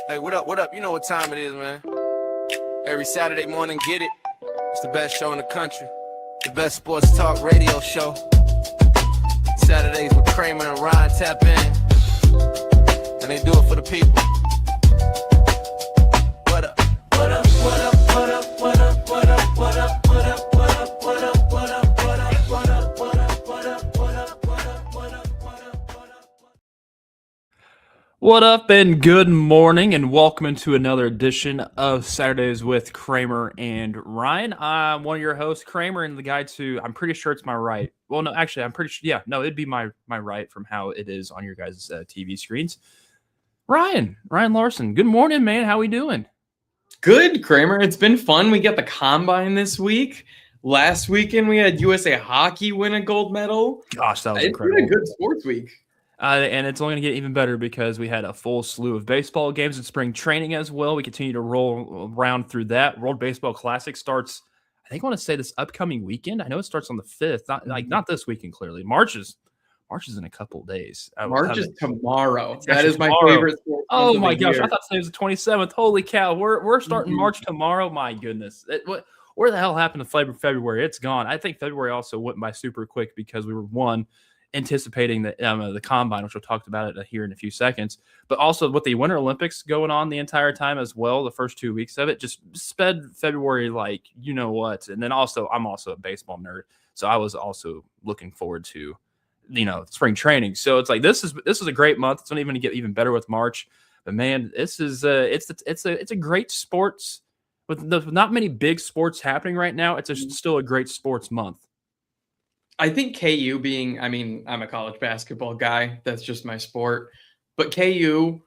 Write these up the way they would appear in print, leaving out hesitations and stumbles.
Hey, what up? What up? You know what time it is, man. Every Saturday morning, get it. It's the best show in the country. The best sports talk radio show. Saturdays with Kramer and Ryan tap in. And they do it for the people. What up? What up? What up? What up? What up? What up? What up? What up? What up? What up? What up? What up? What up? What up? What up? What up? What up? What up? What up? What up and good morning and welcome into another edition of Saturdays with Kramer and Ryan. I'm one of your hosts, Kramer, and the guy to, I'm pretty sure it's my right. Well, no, actually, I'm pretty sure, it'd be my right from how it is on your guys' TV screens. Ryan Larson, good morning, man. How we doing? Good, Kramer. It's been fun. We got the Combine this week. Last weekend, we had USA Hockey win a gold medal. Gosh, that was incredible. It's been a good sports week. And it's only going to get even better because we had a full slew of baseball games and spring training as well. We continue to roll around through that. World Baseball Classic starts, I think I want to say this upcoming weekend. I know it starts on the 5th. Not this weekend, clearly. March is in a couple of days. March is tomorrow. That is my favorite sport. Oh my gosh, I thought today was the 27th. Holy cow, we're starting March tomorrow. My goodness. Where the hell happened to February? It's gone. I think February also went by super quick because we were anticipating the Combine, which we'll talk about it here in a few seconds, but also with the Winter Olympics going on the entire time as well. The first 2 weeks of it just sped February like you know what. And then also I'm also a baseball nerd, so I was also looking forward to spring training. So it's like this is a great month. It's not even going to get even better with March, but man, this is it's a great sports with not many big sports happening right now. It's still a great sports month. I think KU I'm a college basketball guy. That's just my sport. But KU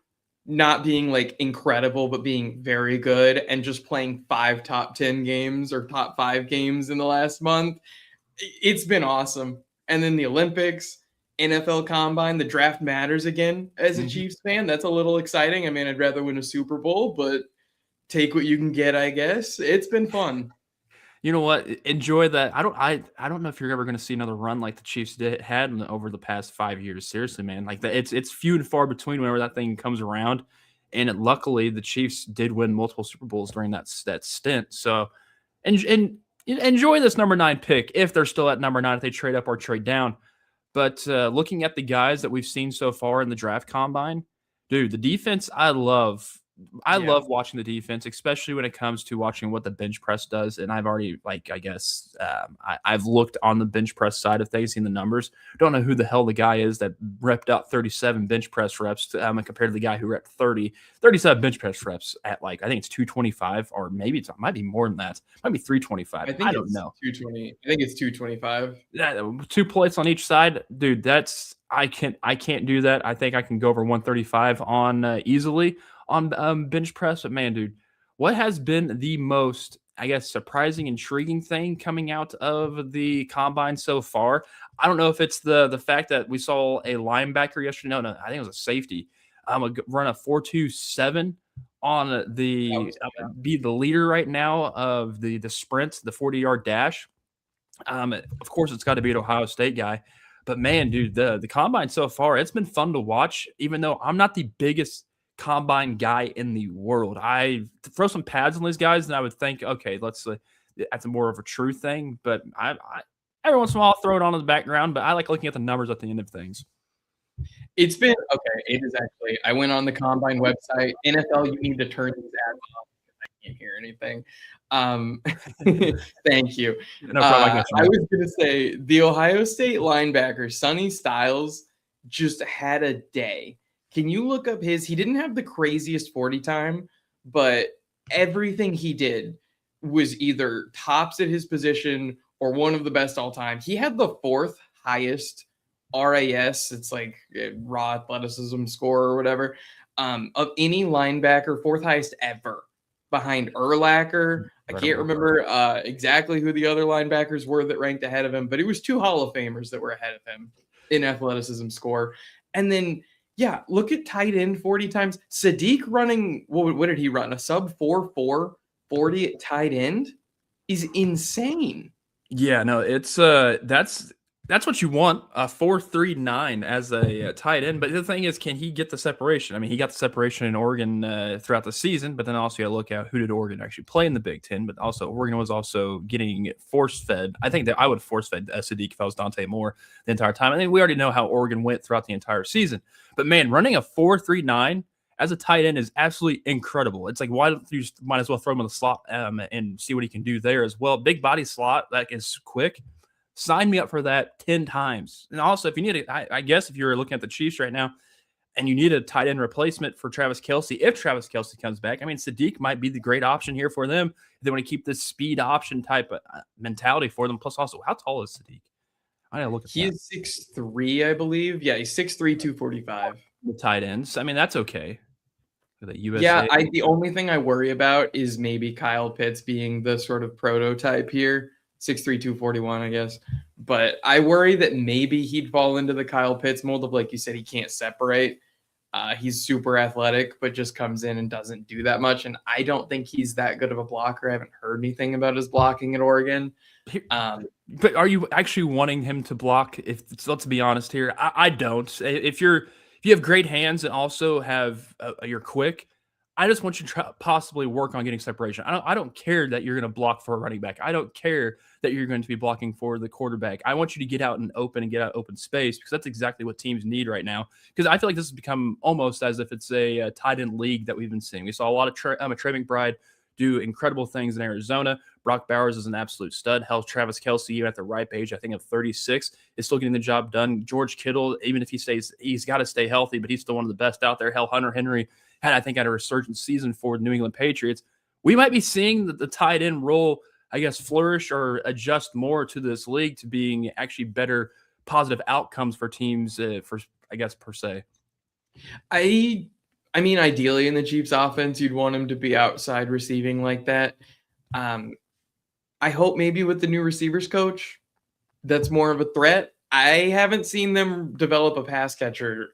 not being like incredible, but being very good and just playing 5 top 10 games or top 5 games in the last month. It's been awesome. And then the Olympics, NFL Combine, the draft matters again. As a Chiefs fan, that's a little exciting. I mean, I'd rather win a Super Bowl, but take what you can get, I guess. It's been fun. You know what? Enjoy that. I don't know if you're ever going to see another run like the Chiefs had over the past 5 years. Seriously, man. Like it's few and far between whenever that thing comes around. And luckily, the Chiefs did win multiple Super Bowls during that stint. So, and enjoy this number 9 pick if they're still at number 9, if they trade up or trade down. But looking at the guys that we've seen so far in the draft combine, dude, the defense I love. I love watching the defense, especially when it comes to watching what the bench press does. And I've already, I've looked on the bench press side of things, seen the numbers. Don't know who the hell the guy is that repped out 37 bench press reps compared to the guy who repped 37 bench press reps at I think it's 225, or maybe it might be more than that. It might be 325. I don't know. 220. I think it's 225. 2 plates on each side, dude. I can't do that. I think I can go over 135 on easily on bench press. But man, dude, what has been the most, I guess, surprising, intriguing thing coming out of the combine so far? I don't know if it's the fact that we saw a linebacker yesterday. No, I think it was a safety. Run a 4.27 on be the leader right now of the sprint, the 40-yard dash. Of course, it's got to be an Ohio State guy. But man, dude, the combine so far, it's been fun to watch, even though I'm not the biggest combine guy in the world. I throw some pads on these guys and I would think, okay, that's more of a true thing. But I every once in a while I'll throw it on in the background, but I like looking at the numbers at the end of things. It's been okay. It is actually, I went on the Combine website. NFL, you need to turn these ads off because I can't hear anything. Thank you. No problem. I was going to say the Ohio State linebacker, Sonny Styles, just had a day. Can you look up he didn't have the craziest 40 time, but everything he did was either tops at his position or one of the best all time. He had the 4th highest RAS, it's like raw athleticism score or whatever, of any linebacker, 4th highest ever, behind Urlacher. I can't remember exactly who the other linebackers were that ranked ahead of him, but it was 2 Hall of Famers that were ahead of him in athleticism score. And then look at tight end 40 times. Sadiq running, what did he run? A sub 4.4 40 at tight end is insane. Yeah, no, it's That's what you want, a 4.39 as a tight end. But the thing is, can he get the separation? I mean, he got the separation in Oregon throughout the season, but then also you got to look at who did Oregon actually play in the Big Ten. But also, Oregon was also getting force fed. I think that I would force fed Sadiq if I was Dante Moore the entire time. I think we already know how Oregon went throughout the entire season. But man, running a 4.39 as a tight end is absolutely incredible. It's like, why don't you just might as well throw him in the slot and see what he can do there as well? Big body slot that is quick. Sign me up for that 10 times. And also, if you need I guess if you're looking at the Chiefs right now and you need a tight end replacement for Travis Kelce, if Travis Kelce comes back, I mean, Sadiq might be the great option here for them. If they want to keep this speed option type of mentality for them. Plus, also, how tall is Sadiq? I gotta look at He that. is 6'3", I believe. Yeah, he's 6'3", 245. The tight ends. I mean, that's okay. The USA. Yeah, the only thing I worry about is maybe Kyle Pitts being the sort of prototype here. 6'3", 241, I guess. But I worry that maybe he'd fall into the Kyle Pitts mold of, like you said, he can't separate. He's super athletic, but just comes in and doesn't do that much. And I don't think he's that good of a blocker. I haven't heard anything about his blocking at Oregon. But are you actually wanting him to block? Let's be honest here, I don't. If you have great hands and also have you're quick, I just want you to possibly work on getting separation. I don't care that you're going to block for a running back. I don't care that you're going to be blocking for the quarterback. I want you to get out and get out open space, because that's exactly what teams need right now. Because I feel like this has become almost as if it's a tight end league that we've been seeing. We saw a lot of Trey McBride do incredible things in Arizona. Brock Bowers is an absolute stud. Hell, Travis Kelce, even at the ripe age, I think of 36, is still getting the job done. George Kittle, even if he's got to stay healthy, but he's still one of the best out there. Hell, Hunter Henry had a resurgent season for the New England Patriots. We might be seeing the tight end role, I guess, flourish or adjust more to this league to being actually better positive outcomes for teams, per se. I mean, ideally in the Chiefs offense, you'd want him to be outside receiving like that. I hope maybe with the new receivers coach, that's more of a threat. I haven't seen them develop a pass catcher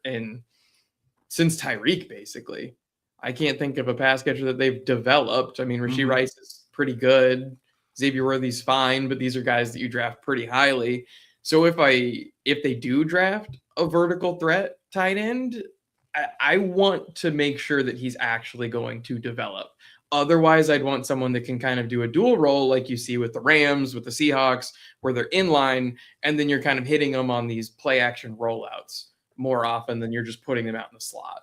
since Tyreek, basically. I can't think of a pass catcher that they've developed. I mean, Rashee Rice is pretty good. Xavier Worthy's fine, but these are guys that you draft pretty highly. So if they do draft a vertical threat tight end, I want to make sure that he's actually going to develop. Otherwise, I'd want someone that can kind of do a dual role like you see with the Rams, with the Seahawks, where they're in line, and then you're kind of hitting them on these play action rollouts more often than you're just putting them out in the slot.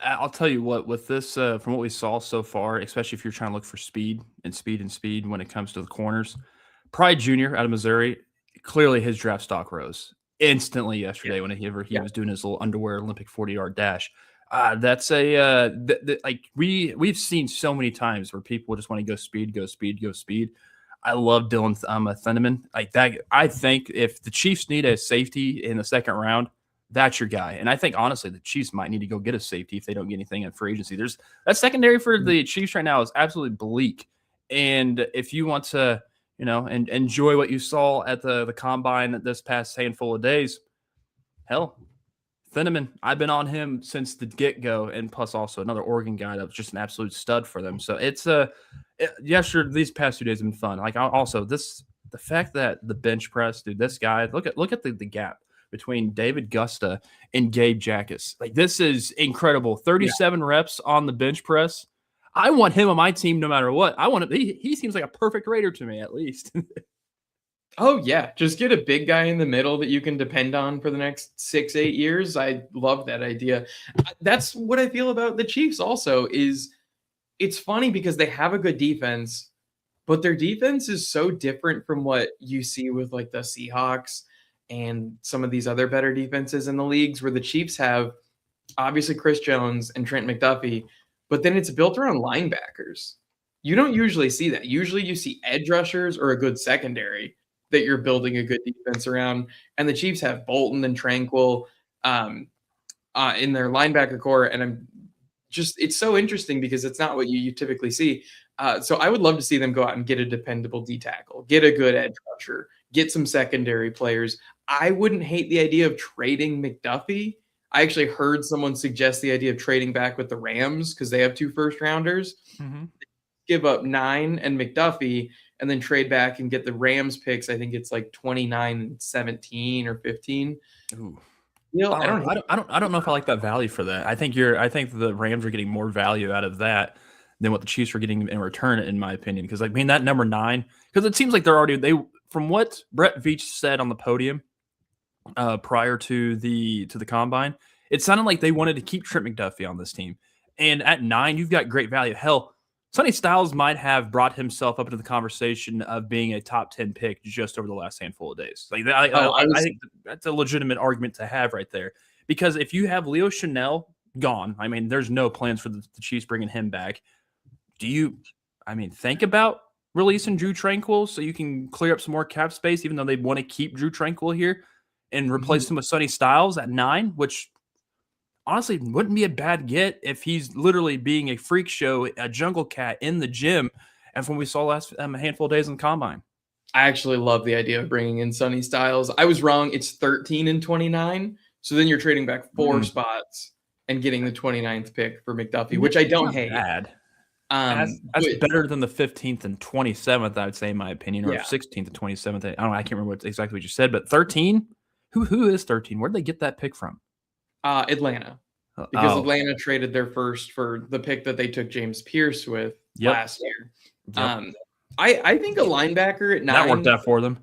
I'll tell you what, with this, from what we saw so far, especially if you're trying to look for speed when it comes to the corners, Pride Jr. out of Missouri, clearly his draft stock rose instantly yesterday when he was doing his little underwear Olympic 40-yard dash. That's we've seen so many times where people just want to go speed. I love Dylan Thunderman like that. I think if the Chiefs need a safety in the second round, that's your guy. And I think honestly, the Chiefs might need to go get a safety if they don't get anything in free agency. There's that secondary for the Chiefs right now is absolutely bleak. And if you want to, and enjoy what you saw at the combine this past handful of days, hell, Thunderman, I've been on him since the get-go, and plus also another Oregon guy that was just an absolute stud for them. So it's sure, these past 2 days have been fun. Like also the fact that the bench press, dude, this guy, look at the gap between David Gusta and Gabe Jackas. Like, this is incredible. 37 reps on the bench press. I want him on my team no matter what. I want him. He seems like a perfect Raider to me, at least. Oh, yeah. Just get a big guy in the middle that you can depend on for the next 6-8 years. I love that idea. That's what I feel about the Chiefs also is it's funny because they have a good defense, but their defense is so different from what you see with like the Seahawks and some of these other better defenses in the leagues, where the Chiefs have obviously Chris Jones and Trent McDuffie, but then it's built around linebackers. You don't usually see that. Usually you see edge rushers or a good secondary that you're building a good defense around. And the Chiefs have Bolton and Tranquil in their linebacker core. And it's so interesting because it's not what you typically see. So I would love to see them go out and get a dependable D tackle, get a good edge rusher, get some secondary players. I wouldn't hate the idea of trading McDuffie. I actually heard someone suggest the idea of trading back with the Rams because they have 2 first rounders. Give up 9 and McDuffie, and then trade back and get the Rams picks. I think it's like 29 and 17 or 15. Ooh. I don't know if I like that value for that. I think the Rams are getting more value out of that than what the Chiefs are getting in return, in my opinion. Because that number 9, because it seems like from what Brett Veach said on the podium prior to the combine, it sounded like they wanted to keep Trent McDuffie on this team. And at 9, you've got great value. Hell, Sonny Styles might have brought himself up into the conversation of being a top 10 pick just over the last handful of days. I think that's a legitimate argument to have right there. Because if you have Leo Chanel gone, there's no plans for the Chiefs bringing him back. Do you, think about releasing Drew Tranquil so you can clear up some more cap space, even though they want to keep Drew Tranquil here and replace him with Sonny Styles at 9, which honestly wouldn't be a bad get if he's literally being a freak show, a jungle cat in the gym, and from what we saw last a handful of days in the combine. I actually love the idea of bringing in Sonny Styles. I was wrong. It's 13 and 29. So then you're trading back 4 spots and getting the 29th pick for McDuffie, which I don't hate. Bad. That's better than the 15th and 27th, I would say, in my opinion, or 16th and 27th. I don't know. I can't remember exactly what you said, but 13? Who is 13? Where did they get that pick from? Atlanta. Because Atlanta traded their first for the pick that they took James Pierce with last year. Yep. I think a linebacker at 9. That worked out for them.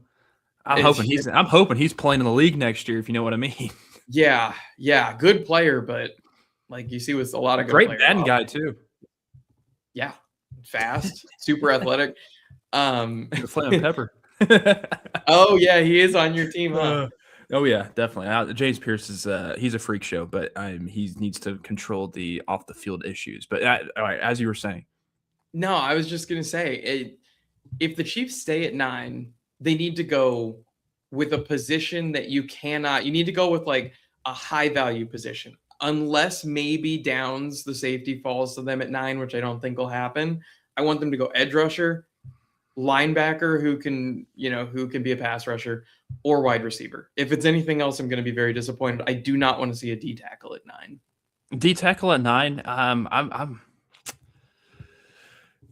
I'm hoping he's playing in the league next year, if you know what I mean. Yeah. Good player, but like you see with a lot of good great players. Madden guy too. Yeah. Fast, super athletic. Flaming Pepper. Oh yeah, he is on your team, huh? Oh yeah, definitely. James Pierce is he's a freak show, but he needs to control the off the field issues. But all right, as you were saying. No, I was just gonna say, if the Chiefs stay at 9, they need to go with a position that you need to go with like a high value position, unless maybe Downs, the safety, falls to them at 9, which I don't think will happen. I want them to go edge rusher, linebacker who can be a pass rusher, or wide receiver. If it's anything else, I'm going to be very disappointed. I do not want to see a D tackle at 9. D tackle at 9.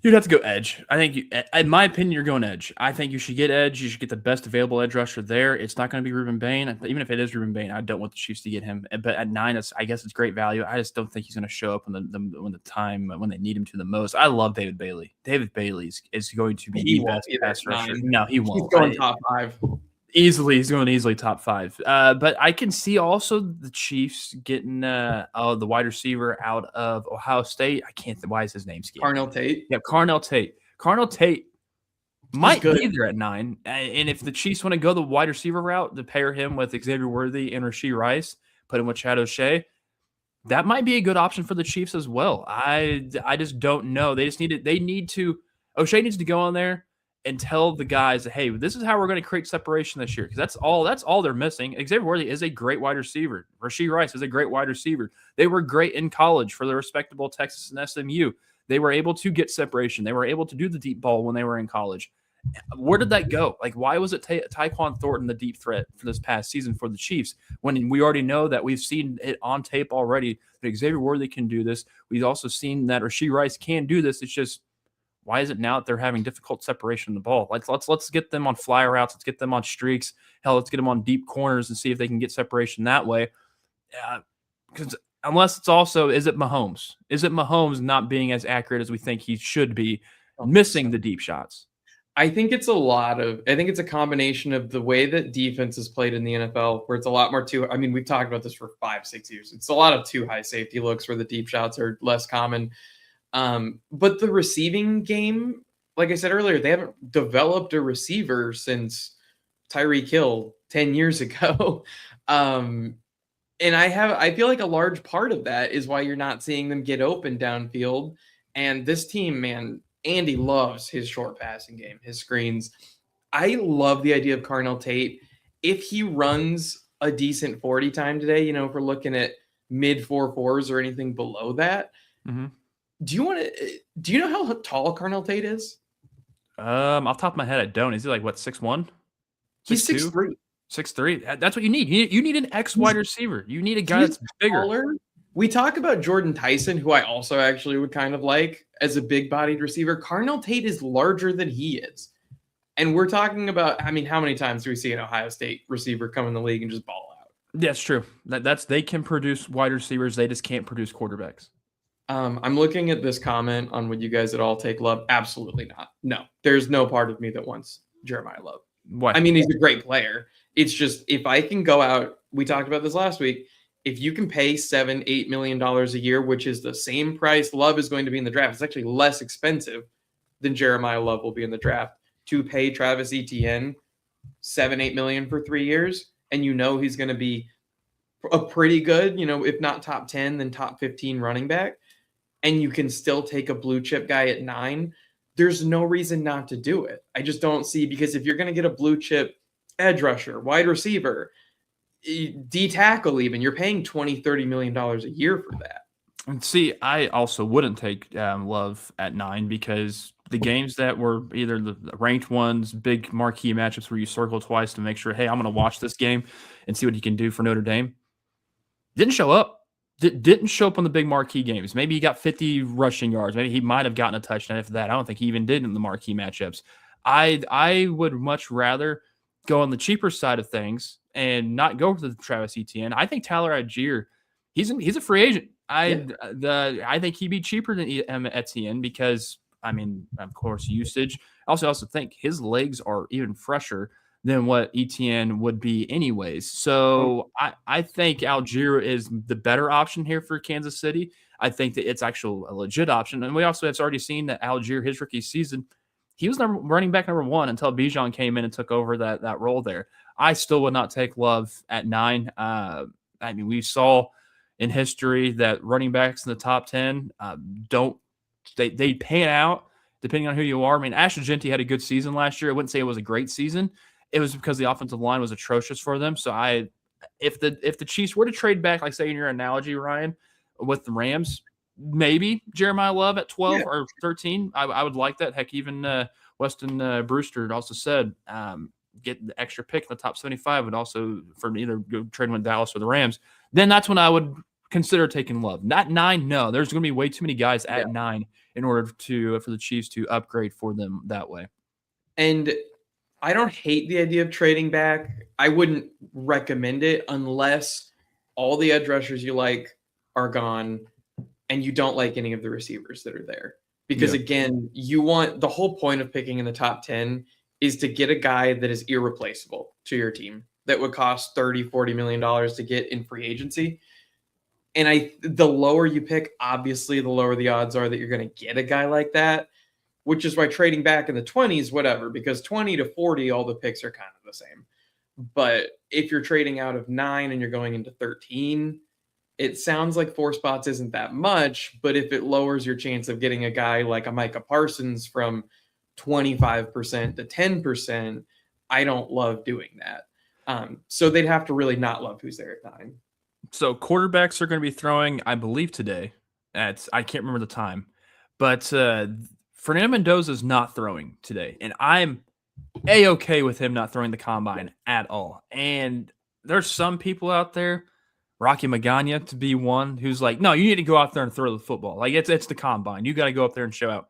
You'd have to go edge. I think, in my opinion, you're going edge. I think you should get edge. You should get the best available edge rusher there. It's not going to be Ruben Bain. Even if it is Ruben Bain, I don't want the Chiefs to get him. But at 9, I guess it's great value. I just don't think he's going to show up when they need him to the most. I love David Bailey. David Bailey is going to be the best pass rusher. No, he won't. He's going top 5. He's going top 5. But I can see also the Chiefs getting the wide receiver out of Ohio State. Why is his name skipping? Carnell Tate. Yeah, Carnell Tate. Carnell Tate might be there at 9. And if the Chiefs want to go the wide receiver route to pair him with Xavier Worthy and Rashee Rice, put him with Chad O'Shea, that might be a good option for the Chiefs as well. I just don't know. O'Shea needs to go on there and tell the guys that, hey, this is how we're going to create separation this year, because that's all they're missing. Xavier Worthy is a great wide receiver. Rashee Rice is a great wide receiver. They were great in college for the respectable Texas and SMU. They were able to get separation. They were able to do the deep ball when they were in college. Where did that go? Like, why was it Tyquan Thornton the deep threat for this past season for the Chiefs, when we already know that we've seen it on tape already that Xavier Worthy can do this? We've also seen that Rashee Rice can do this. It's just, why is it now that they're having difficult separation of the ball? Let's get them on fly routes. Let's get them on streaks. Hell, let's get them on deep corners and see if they can get separation that way. Because unless it's also, is it Mahomes? Is it Mahomes not being as accurate as we think he should be, missing the deep shots? I think it's a combination of the way that defense is played in the NFL, where it's a lot more we've talked about this for 5-6 years. It's a lot of too high safety looks where the deep shots are less common. But the receiving game, like I said earlier, they haven't developed a receiver since Tyreek Hill 10 years ago. And I feel like a large part of that is why you're not seeing them get open downfield. And this team, man, Andy loves his short passing game, his screens. I love the idea of Carnell Tate. If he runs a decent 40 time today, if we're looking at mid 4.4s or anything below that, do you know how tall Carnell Tate is? Off the top of my head, I don't. Is he like, what, 6'1"? He's 6'3". 6'3". That's what you need. You need an X wide receiver. You need a guy that's bigger. Taller. We talk about Jordan Tyson, who I also actually would kind of like as a big-bodied receiver. Carnell Tate is larger than he is. And we're talking about, I mean, how many times do we see an Ohio State receiver come in the league and just ball out? That's true. That's they can produce wide receivers. They just can't produce quarterbacks. I'm looking at this comment on would you guys at all take Love? Absolutely not. No, there's no part of me that wants Jeremiah Love. Why? I mean, he's a great player. It's just if I can go out, we talked about this last week. If you can pay $7-8 million a year, which is the same price Love is going to be in the draft, it's actually less expensive than Jeremiah Love will be in the draft to pay Travis Etienne $7-8 million for 3 years, and you know he's going to be a pretty good, if not top 10, then top 15 running back, and you can still take a blue chip guy at 9. There's no reason not to do it. I just don't see, because if you're going to get a blue chip edge rusher, wide receiver, D tackle, even, you're paying $20-30 million a year for that. And see, I also wouldn't take Love at 9 because the games that were either the ranked ones, big marquee matchups where you circle twice to make sure, hey, I'm going to watch this game and see what he can do for Notre Dame, didn't show up. Didn't show up on the big marquee games. Maybe he got 50 rushing yards. Maybe he might have gotten a touchdown after that. I don't think he even did in the marquee matchups. I would much rather go on the cheaper side of things and not go for the Travis Etienne. I think Tyler Algier, he's a free agent. I think he'd be cheaper than Etienne because, I mean, of course, usage. I also think his legs are even fresher than what Etienne would be anyways. So I think Algier is the better option here for Kansas City. I think that it's actually a legit option. And we also have already seen that Algier, his rookie season, he was running back number 1 until Bijan came in and took over that role there. I still would not take Love at 9. I mean, we saw in history that running backs in the top 10 they pan out depending on who you are. I mean, Ashton Genty had a good season last year. I wouldn't say it was a great season. It was because the offensive line was atrocious for them. So if the Chiefs were to trade back, like say in your analogy, Ryan, with the Rams, maybe Jeremiah Love at 12 or 13, I would like that. Heck, even Weston Brewster had also said get the extra pick in the top 75 would also for either go trading with Dallas or the Rams. Then that's when I would consider taking Love. Not 9, no. There's going to be way too many guys at 9 in order for the Chiefs to upgrade for them that way. And I don't hate the idea of trading back. I wouldn't recommend it unless all the edge rushers you like are gone and you don't like any of the receivers that are there. Because again, you want the whole point of picking in the top 10 is to get a guy that is irreplaceable to your team that would cost $30-40 million to get in free agency. And the lower you pick, obviously, the lower the odds are that you're going to get a guy like that, which is why trading back in the 20s, whatever, because 20 to 40, all the picks are kind of the same. But if you're trading out of 9 and you're going into 13, it sounds like 4 spots isn't that much, but if it lowers your chance of getting a guy like a Micah Parsons from 25% to 10%, I don't love doing that. So they'd have to really not love who's there at 9. So quarterbacks are going to be throwing, I believe today, I can't remember the time, but Fernando Mendoza is not throwing today, and I'm A-okay with him not throwing the combine at all. And there's some people out there, Rocky Magana to be one, who's like, no, you need to go out there and throw the football. Like it's the combine. You got to go up there and show out.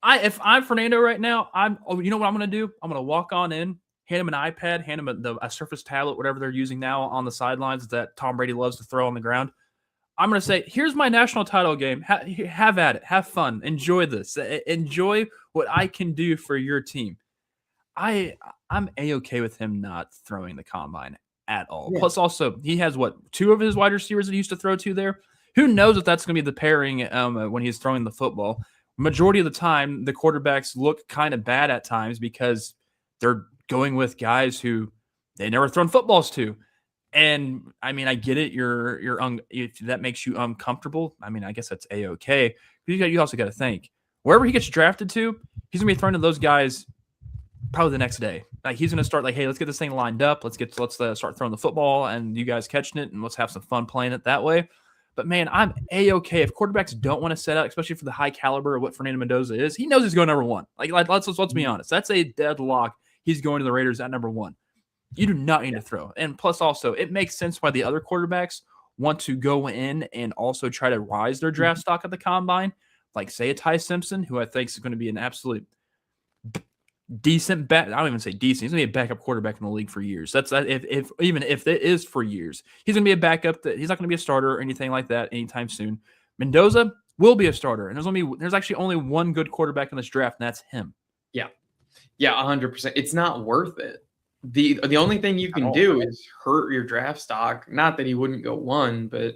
If I'm Fernando right now, you know what I'm going to do? I'm going to walk on in, hand him an iPad, hand him a Surface tablet, whatever they're using now on the sidelines that Tom Brady loves to throw on the ground. I'm going to say, here's my national title game. Have at it. Have fun. Enjoy this. Enjoy what I can do for your team. I'm A-okay with him not throwing the combine at all. Yeah. Plus, also, he has, 2 of his wide receivers that he used to throw to there? Who knows if that's going to be the pairing when he's throwing the football. Majority of the time, the quarterbacks look kind of bad at times because they're going with guys who they never thrown footballs to. And I mean, I get it. If that makes you uncomfortable, I mean, I guess that's A-okay. You also got to think wherever he gets drafted to, he's gonna be thrown to those guys probably the next day. Like he's gonna start like, hey, let's get this thing lined up. Let's start throwing the football, and you guys catching it, and let's have some fun playing it that way. But man, I'm A-okay if quarterbacks don't want to set out, especially for the high caliber of what Fernando Mendoza is. He knows he's going number 1. Like let's be honest. That's a deadlock. He's going to the Raiders at number 1. You do not need to throw. And plus also, it makes sense why the other quarterbacks want to go in and also try to rise their draft stock at the combine. Like say a Ty Simpson, who I think is going to be an absolute decent back. I don't even say decent. He's gonna be a backup quarterback in the league for years. That's if even if it is for years, he's gonna be a backup. That he's not gonna be a starter or anything like that anytime soon. Mendoza will be a starter, and there's actually only one good quarterback in this draft, and that's him. Yeah, 100%. It's not worth it. The only thing you can all, do right? is hurt your draft stock. Not that he wouldn't go 1, but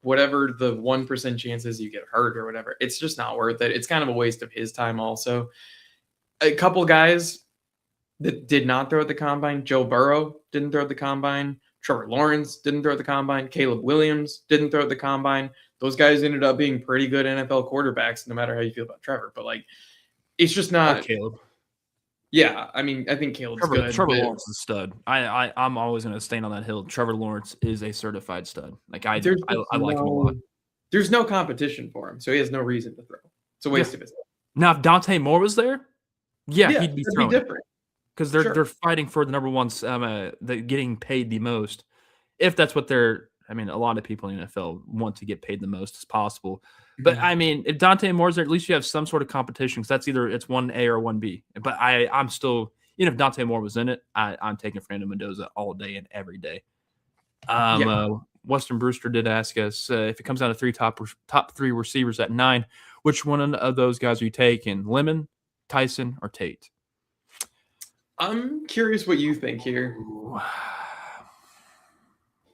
whatever the 1% chances you get hurt or whatever, it's just not worth it. It's kind of a waste of his time also. A couple guys that did not throw at the combine. Joe Burrow didn't throw at the combine. Trevor Lawrence didn't throw at the combine. Caleb Williams didn't throw at the combine. Those guys ended up being pretty good NFL quarterbacks, no matter how you feel about Trevor. But it's just not Caleb. Yeah, I mean, I think Caleb's good. Trevor Lawrence is a stud. I'm always going to stand on that hill. Trevor Lawrence is a certified stud. I like him a lot. There's no competition for him, so he has no reason to throw. It's a waste of his time. Now, if Dante Moore was there, he'd be throwing. Different because they're fighting for the number one, getting paid the most. If that's what they're, I mean, a lot of people in the NFL want to get paid the most as possible. But I mean, if Dante Moore's there, at least you have some sort of competition because that's either it's 1A or 1B. But I'm still, if Dante Moore was in it, I'm taking Fernando Mendoza all day and every day. Weston Brewster did ask us if it comes down to top three receivers at 9, which one of those guys are you taking? Lemon, Tyson, or Tate? I'm curious what you think here.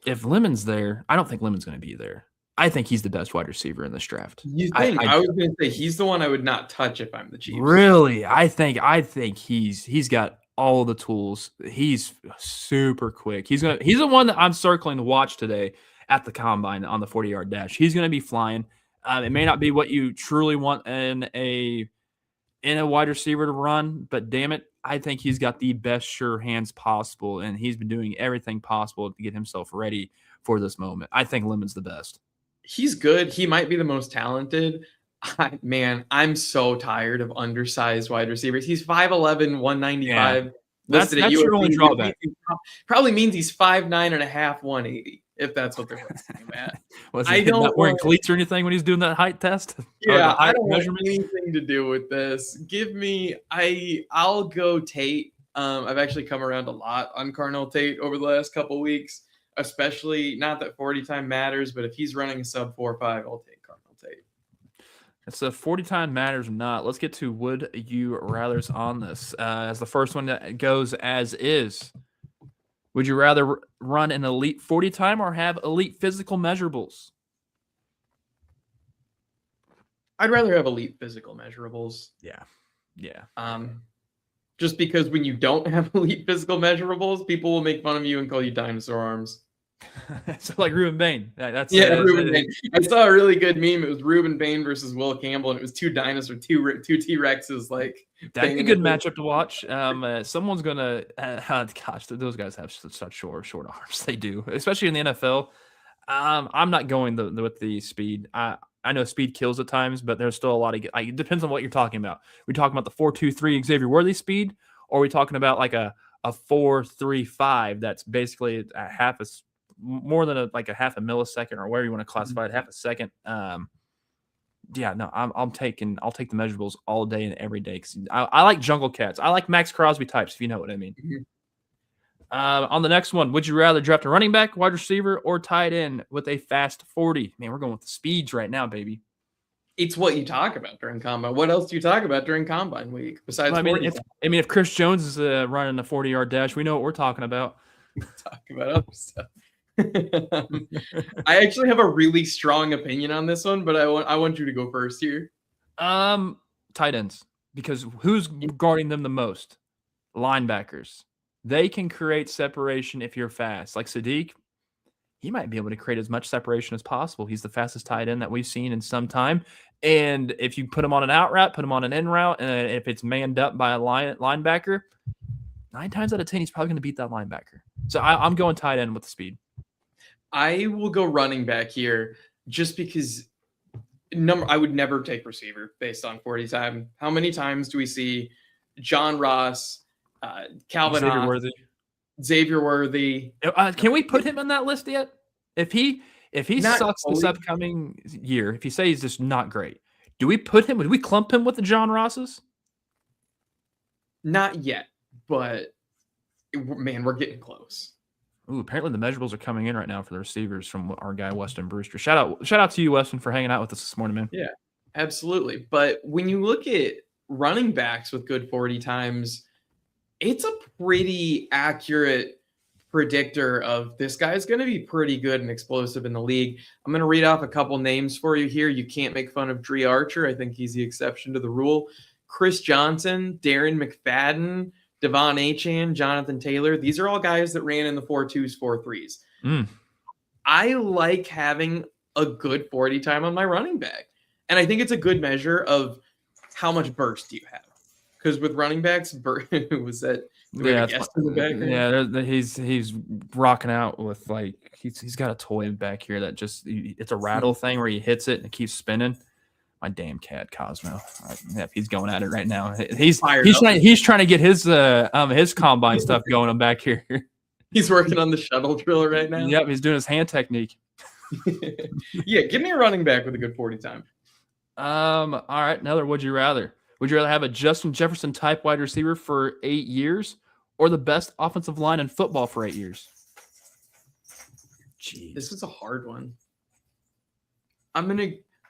If Lemon's there, I don't think Lemon's going to be there. I think he's the best wide receiver in this draft. You think? I was going to say he's the one I would not touch if I'm the Chiefs. Really? I think he's got all the tools. He's super quick. He's the one that I'm circling to watch today at the combine on the 40-yard dash. He's going to be flying. It may not be what you truly want in a wide receiver to run, but damn it, I think he's got the best sure hands possible, and he's been doing everything possible to get himself ready for this moment. I think Lemon's the best. He's good. He might be the most talented. I'm so tired of undersized wide receivers. He's 5'11", 195. Yeah. That's your only drawback. Probably means he's 5'9 and a half, 180. If that's what they're listing him at. I don't not wearing cleats or anything when he's doing that height test. Yeah, I don't want anything to do with this. I'll go Tate. I've actually come around a lot on Carnell Tate over the last couple of weeks, especially not that 40 time matters, but if he's running a sub 4.5, I'll take Carnell Tate. It's a 40 time matters or not. Let's get to would you rather's on this. As the first one that goes as is. Would you rather run an elite 40 time or have elite physical measurables? I'd rather have elite physical measurables. Yeah. Just because when you don't have elite physical measurables, people will make fun of you and call you dinosaur arms. So like Ruben Bain. Ruben Bain. I saw a really good meme. It was Ruben Bain versus Will Campbell, and it was two dinosaurs, two T-Rexes. That'd be a good matchup to watch. Someone's gonna. Gosh, those guys have such short arms. They do, especially in the NFL. I'm not going with the speed. I know speed kills at times, but there's still a lot of. It depends on what you're talking about. We talking about the 4.23 Xavier Worthy speed, or are we talking about like a 4.35 that's basically a more than a half a millisecond or whatever you want to classify it, half a second. I'm taking the measurables all day and every day because I like jungle cats. I like Max Crosby types, if you know what I mean. Mm-hmm. On the next one, would you rather draft a running back, wide receiver, or tight end with a fast 40? Man, we're going with the speeds right now, baby. It's what you talk about during combine. What else do you talk about during combine week besides? If Chris Jones is running a 40-yard dash, we know what we're talking about. Talk about other stuff. I actually have a really strong opinion on this one, but I want you to go first here. Tight ends, because who's guarding them the most? Linebackers. They can create separation if you're fast. Like Sadiq, he might be able to create as much separation as possible. He's the fastest tight end that we've seen in some time. And if you put him on an out route, put him on an in route, and if it's manned up by a linebacker, 9 times out of 10, he's probably going to beat that linebacker. So I'm going tight end with the speed. I will go running back here just because I would never take receiver based on 40 time. How many times do we see John Ross, Calvin Xavier Worthy? Can we put him on that list yet? If he sucks this upcoming year, if you say he's just not great, do we clump him with the John Rosses? Not yet, but man, we're getting close. Ooh, apparently the measurables are coming in right now for the receivers from our guy Weston Brewster. Shout out to you, Weston, for hanging out with us this morning, man. Yeah, absolutely. But when you look at running backs with good 40 times, it's a pretty accurate predictor of this guy's going to be pretty good and explosive in the league. I'm going to read off a couple names for you here. You can't make fun of Dree Archer. I think he's the exception to the rule. Chris Johnson, Darren McFadden, Devon Achane, Jonathan Taylor. These are all guys that ran in the 4.2s, 4.3s. I like having a good 40 time on my running back. And I think it's a good measure of how much burst do you have. Because with running backs, was that yeah, in the background? Yeah, he's rocking out with like he's got a toy back here that just it's a rattle thing where he hits it and it keeps spinning. My damn cat Cosmo, yeah, he's going at it right now. He's trying to get his combine stuff going. I'm back here. He's working on the shuttle drill right now. Yep, he's doing his hand technique. Yeah, give me a running back with a good 40 time. All right, another would you rather? Would you rather have a Justin Jefferson type wide receiver for 8 years or the best offensive line in football for 8 years? Jeez. This is a hard one.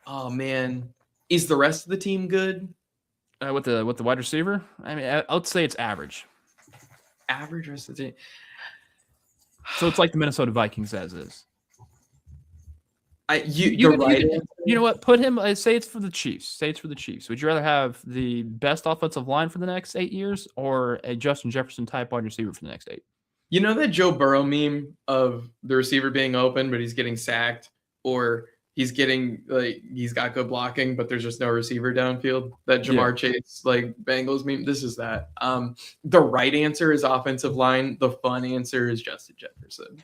Oh man. Is the rest of the team good? With the wide receiver? I mean, I'd say it's average. Average rest of the team. So it's like the Minnesota Vikings as is. You know what? Put him. Say it's for the Chiefs. Say it's for the Chiefs. Would you rather have the best offensive line for the next 8 years or a Justin Jefferson type wide receiver for the next 8? You know that Joe Burrow meme of the receiver being open, but he's getting sacked, or he's got good blocking, but there's just no receiver downfield. That Jamar Chase Bengals meme. This is that. The right answer is offensive line. The fun answer is Justin Jefferson.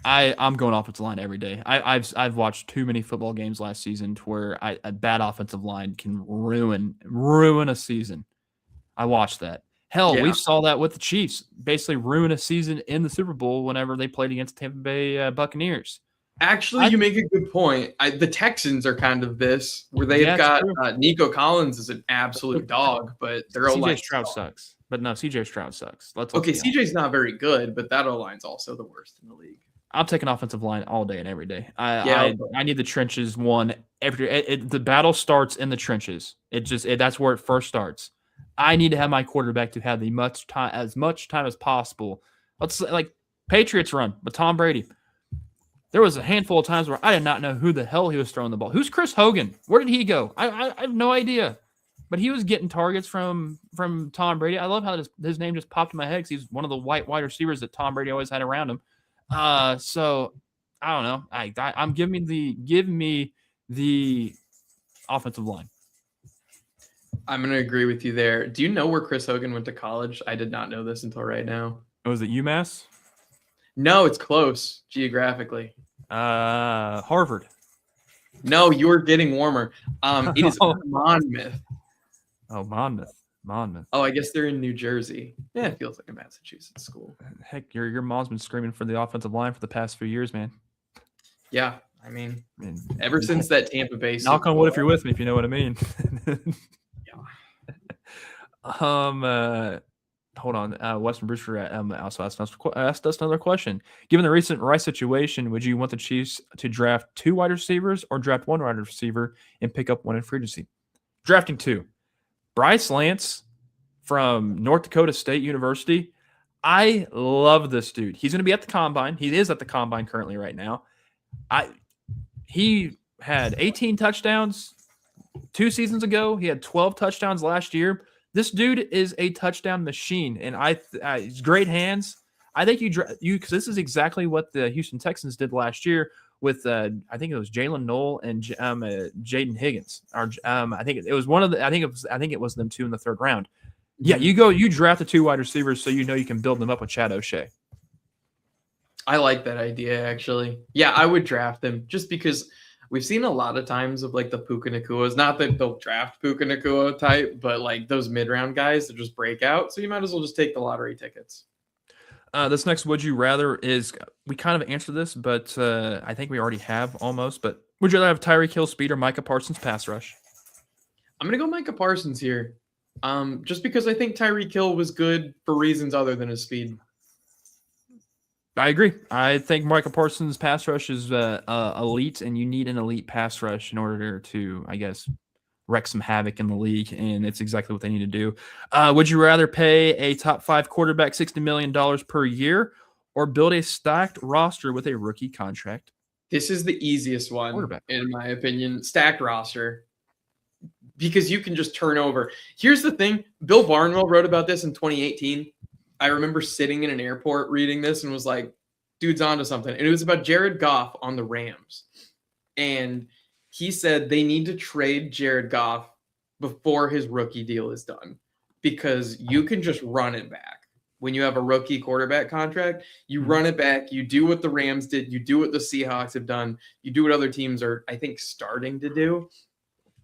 I'm going offensive line every day. I've watched too many football games last season to where a bad offensive line can ruin a season. I watched that. Hell, we saw that with the Chiefs basically ruin a season in the Super Bowl whenever they played against Tampa Bay Buccaneers. Actually, you make a good point. The Texans are kind of this, where they've got Nico Collins is an absolute dog, but their O-line Stroud sucks. But no, CJ Stroud sucks. CJ's not very good, but that O-line's also the worst in the league. I'm taking offensive line all day and every day. I need the trenches won every. The battle starts in the trenches. That's where it first starts. I need to have my quarterback to have as much time as possible. Let's like Patriots run with Tom Brady. There was a handful of times where I did not know who the hell he was throwing the ball. Who's Chris Hogan? Where did he go? I have no idea. But he was getting targets from Tom Brady. I love how his name just popped in my head because he's one of the wide receivers that Tom Brady always had around him. So I don't know. I'm give me the offensive line. I'm going to agree with you there. Do you know where Chris Hogan went to college? I did not know this until right now. Was it UMass? No, it's close geographically. Harvard. No, you're getting warmer. It is Monmouth. Oh, Monmouth. Oh, I guess they're in New Jersey. Yeah, it feels like a Massachusetts school. Heck, your mom's been screaming for the offensive line for the past few years, man. Yeah, I mean, ever since that Tampa Bay. Knock on wood if you're with me, if you know what I mean. Hold on. Weston Brewster also asked us another question. Given the recent Rice situation, would you want the Chiefs to draft 2 wide receivers or draft 1 wide receiver and pick up 1 in free agency? Drafting 2. Bryce Lance from North Dakota State University. I love this dude. He's going to be at the combine. He is at the combine currently right now. He had 18 touchdowns 2 seasons ago. He had 12 touchdowns last year. This dude is a touchdown machine, and he's great hands. I think because this is exactly what the Houston Texans did last year with I think it was Jalen Noel and Jaden Higgins. Or I think it was one of the. I think it was them 2 in the 3rd round. Yeah, you draft the 2 wide receivers so you know you can build them up with Chad O'Shea. I like that idea actually. Yeah, I would draft them just because. We've seen a lot of times of like the Puka Nakuas, not that they'll draft Puka Nakua type, but like those mid-round guys that just break out. So you might as well just take the lottery tickets. This next would you rather is, we kind of answered this, but I think we already have almost, but would you rather have Tyreek Hill speed or Micah Parsons pass rush? I'm going to go Micah Parsons here. Just because I think Tyreek Hill was good for reasons other than his speed. I agree. I think Michael Parsons' pass rush is elite, and you need an elite pass rush in order to, I guess, wreak some havoc in the league, and it's exactly what they need to do. Would you rather pay a top 5 quarterback $60 million per year or build a stacked roster with a rookie contract? This is the easiest one, Quarterback. in my opinion. Stacked roster. Because you can just turn over. Here's the thing. Bill Barnwell wrote about this in 2018. I remember sitting in an airport reading this and was like, dude's onto something. And it was about Jared Goff on the Rams. And he said they need to trade Jared Goff before his rookie deal is done because you can just run it back. When you have a rookie quarterback contract, you run it back. You do what the Rams did. You do what the Seahawks have done. You do what other teams are, I think, starting to do.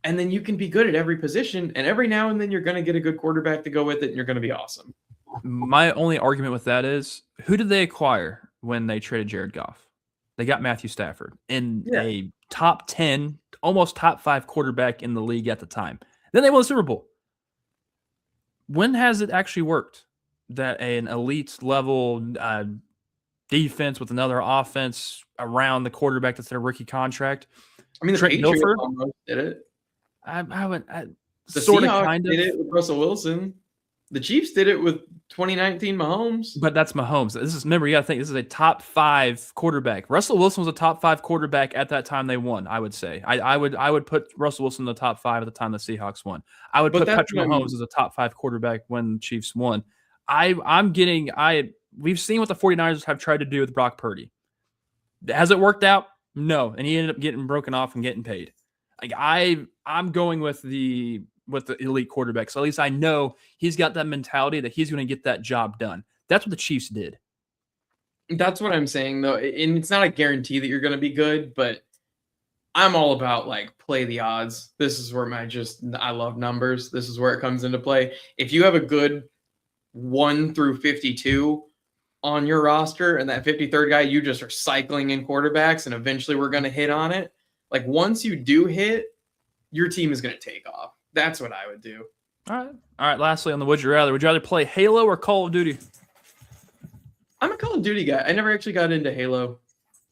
And then you can be good at every position. And every now and then you're going to get a good quarterback to go with it, and you're going to be awesome. My only argument with that is, who did they acquire when they traded Jared Goff? They got Matthew Stafford in a top 10, almost top 5 quarterback in the league at the time. Then they won the Super Bowl. When has it actually worked that an elite level defense with another offense around the quarterback that's their rookie contract? I mean, the Trent Patriots Dilfer? almost did it. The Sort of Seahawks did it with Russell Wilson. The Chiefs did it with 2019 Mahomes. But that's Mahomes. Remember, you got to think, this is a top 5 quarterback. Russell Wilson was a top 5 quarterback at that time they won, I would say. I would put Russell Wilson in the top 5 at the time the Seahawks won. I would put Patrick Mahomes as a top 5 quarterback when the Chiefs won. We've seen what the 49ers have tried to do with Brock Purdy. Has it worked out? No. And he ended up getting broken off and getting paid. I'm going with the elite quarterback. So at least I know he's got that mentality that he's going to get that job done. That's what the Chiefs did. That's what I'm saying, though. And it's not a guarantee that you're going to be good, but I'm all about play the odds. This is where I love numbers. This is where it comes into play. If you have a good 1 through 52 on your roster and that 53rd guy, you just are cycling in quarterbacks and eventually we're going to hit on it. Once you do hit, your team is going to take off. That's what I would do. All right. Lastly, on the would you rather play Halo or Call of Duty? I'm a Call of Duty guy. I never actually got into Halo.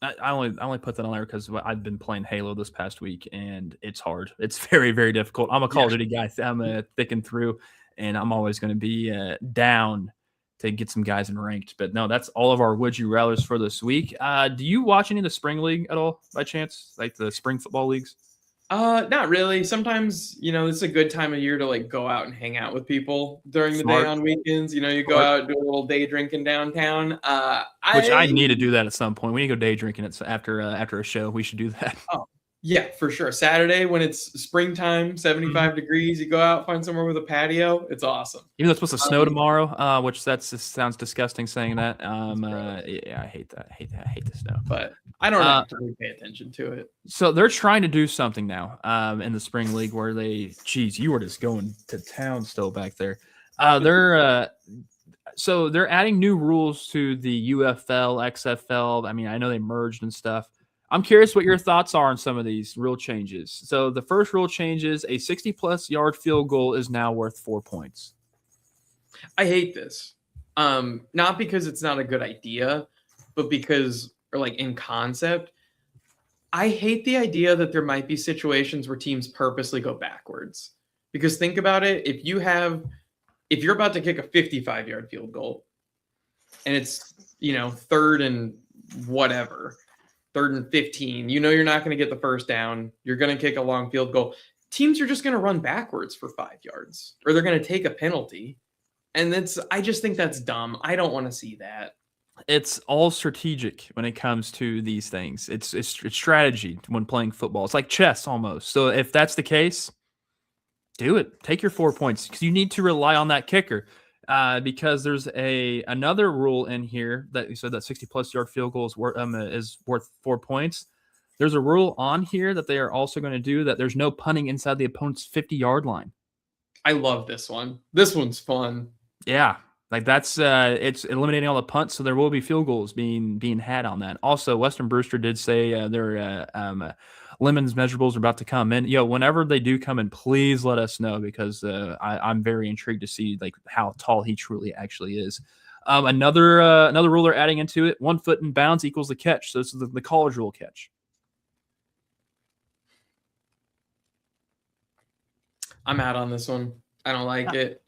I only put that on there because I've been playing Halo this past week, and it's hard. It's very, very difficult. I'm a Call of Duty guy. I'm thick and through, and I'm always going to be down to get some guys in ranked. But no, that's all of our would you rathers for this week. Do you watch any of the spring league at all by chance, like the spring football leagues? Not really. Sometimes, it's a good time of year to go out and hang out with people during the day on weekends. You go out and do a little day drinking downtown. Which I need to do that at some point. We need to go day drinking after a show. We should do that. Oh, yeah, for sure. Saturday when it's springtime, 75 degrees, you go out, find somewhere with a patio. It's awesome. Even though it's supposed to snow tomorrow, which sounds disgusting saying that. Yeah, I hate that. I hate the snow. But I don't have to really pay attention to it. So they're trying to do something now in the spring league where you were just going to town still back there. So they're adding new rules to the UFL, XFL. I mean, I know they merged and stuff. I'm curious what your thoughts are on some of these rule changes. So the first rule change is a 60-plus yard field goal is now worth 4 points. I hate this. Not because it's not a good idea, but because, in concept, I hate the idea that there might be situations where teams purposely go backwards. Because think about it, if you're about to kick a 55-yard field goal and it's, third and 15, you're not going to get the first down. You're going to kick a long field goal. Teams are just going to run backwards for 5 yards or they're going to take a penalty. And I just think that's dumb. I don't want to see that. It's all strategic when it comes to these things. It's strategy when playing football. It's like chess almost. So if that's the case, do it. Take your 4 points because you need to rely on that kicker. Because there's another rule in here that you said that 60-plus yard field goal is worth 4 points. There's a rule on here that they are also going to do that there's no punting inside the opponent's 50-yard line. I love this one. This one's fun. Yeah, that's it's eliminating all the punts, so there will be field goals being had on that. Also, Western Brewster did say they're Lemon's measurables are about to come in. Whenever they do come in, please let us know because I'm very intrigued to see like how tall he truly actually is. Another rule they're adding into it: 1 foot in bounds equals the catch. So this is the college rule catch. I'm out on this one. I don't like it.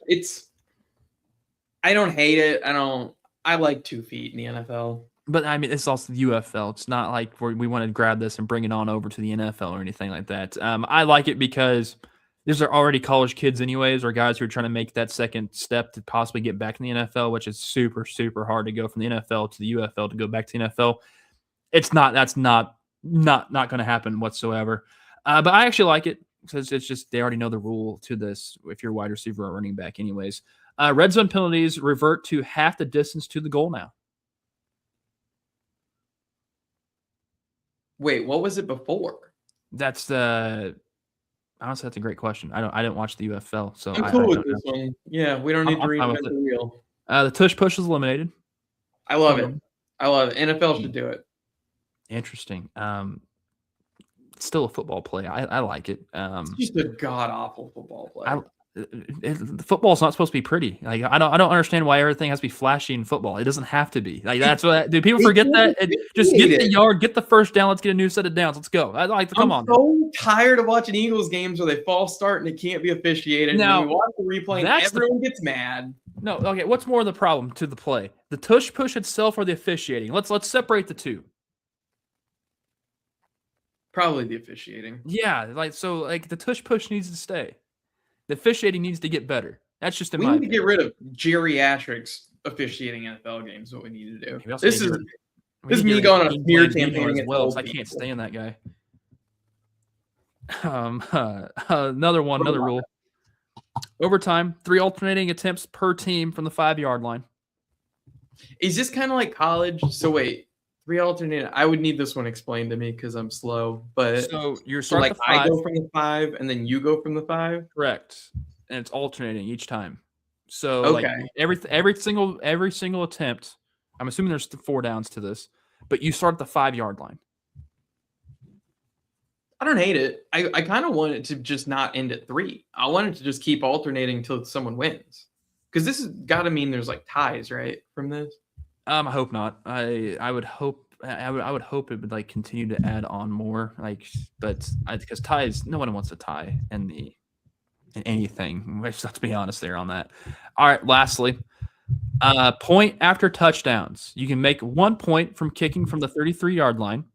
I don't hate it. I like 2 feet in the NFL. But I mean, it's also the UFL. It's not like we want to grab this and bring it on over to the NFL or anything like that. I like it because these are already college kids anyways, or guys who are trying to make that second step to possibly get back in the NFL, which is super, super hard to go from the NFL to the UFL to go back to the NFL. That's not going to happen whatsoever. But I actually like it because it's just they already know the rule to this if you're a wide receiver or running back anyways. Red zone penalties revert to half the distance to the goal now. Wait, what was it before? That's honestly, that's a great question. I didn't watch the UFL, so I'm cool with this one. Yeah, we don't need to reinvent the wheel. The tush push is eliminated. I love it. NFL should do it. Interesting. It's still a football play. I like it. It's just a god awful football play. Football's not supposed to be pretty. Like I don't understand why everything has to be flashy in football. It doesn't have to be. Like that's what do people forget that? Just get the yard, get the first down. Let's get a new set of downs. Let's go. Come on. I'm so tired of watching Eagles games where they false start and it can't be officiated. Now, when we watch the replay, and everyone gets mad. No, okay. What's more of the problem to the play? The tush push itself or the officiating? Let's separate the two. Probably the officiating. Yeah, the tush push needs to stay. The officiating needs to get better. That's just we need to get rid of geriatrics officiating NFL games. What we need to do. This is me going on a smear campaign as well. So I can't stand that guy. Another rule. Overtime, 3 alternating attempts per team from the 5-yard line. Is this kind of like college? So wait, 3 alternating. I would need this one explained to me because I'm slow. But so you're like I go from the 5 and then you go from the 5. Correct, and it's alternating each time. So like every single attempt. I'm assuming there's 4 downs to this, but you start at the 5-yard line. I don't hate it. I kind of want it to just not end at 3. I want it to just keep alternating until someone wins. Because this has got to mean there's like ties, right? From this. I hope not. I would hope it would like continue to add on more, because ties, no one wants a tie in anything. Let's be honest there on that. All right. Lastly, point after touchdowns. You can make 1 point from kicking from the 33-yard line.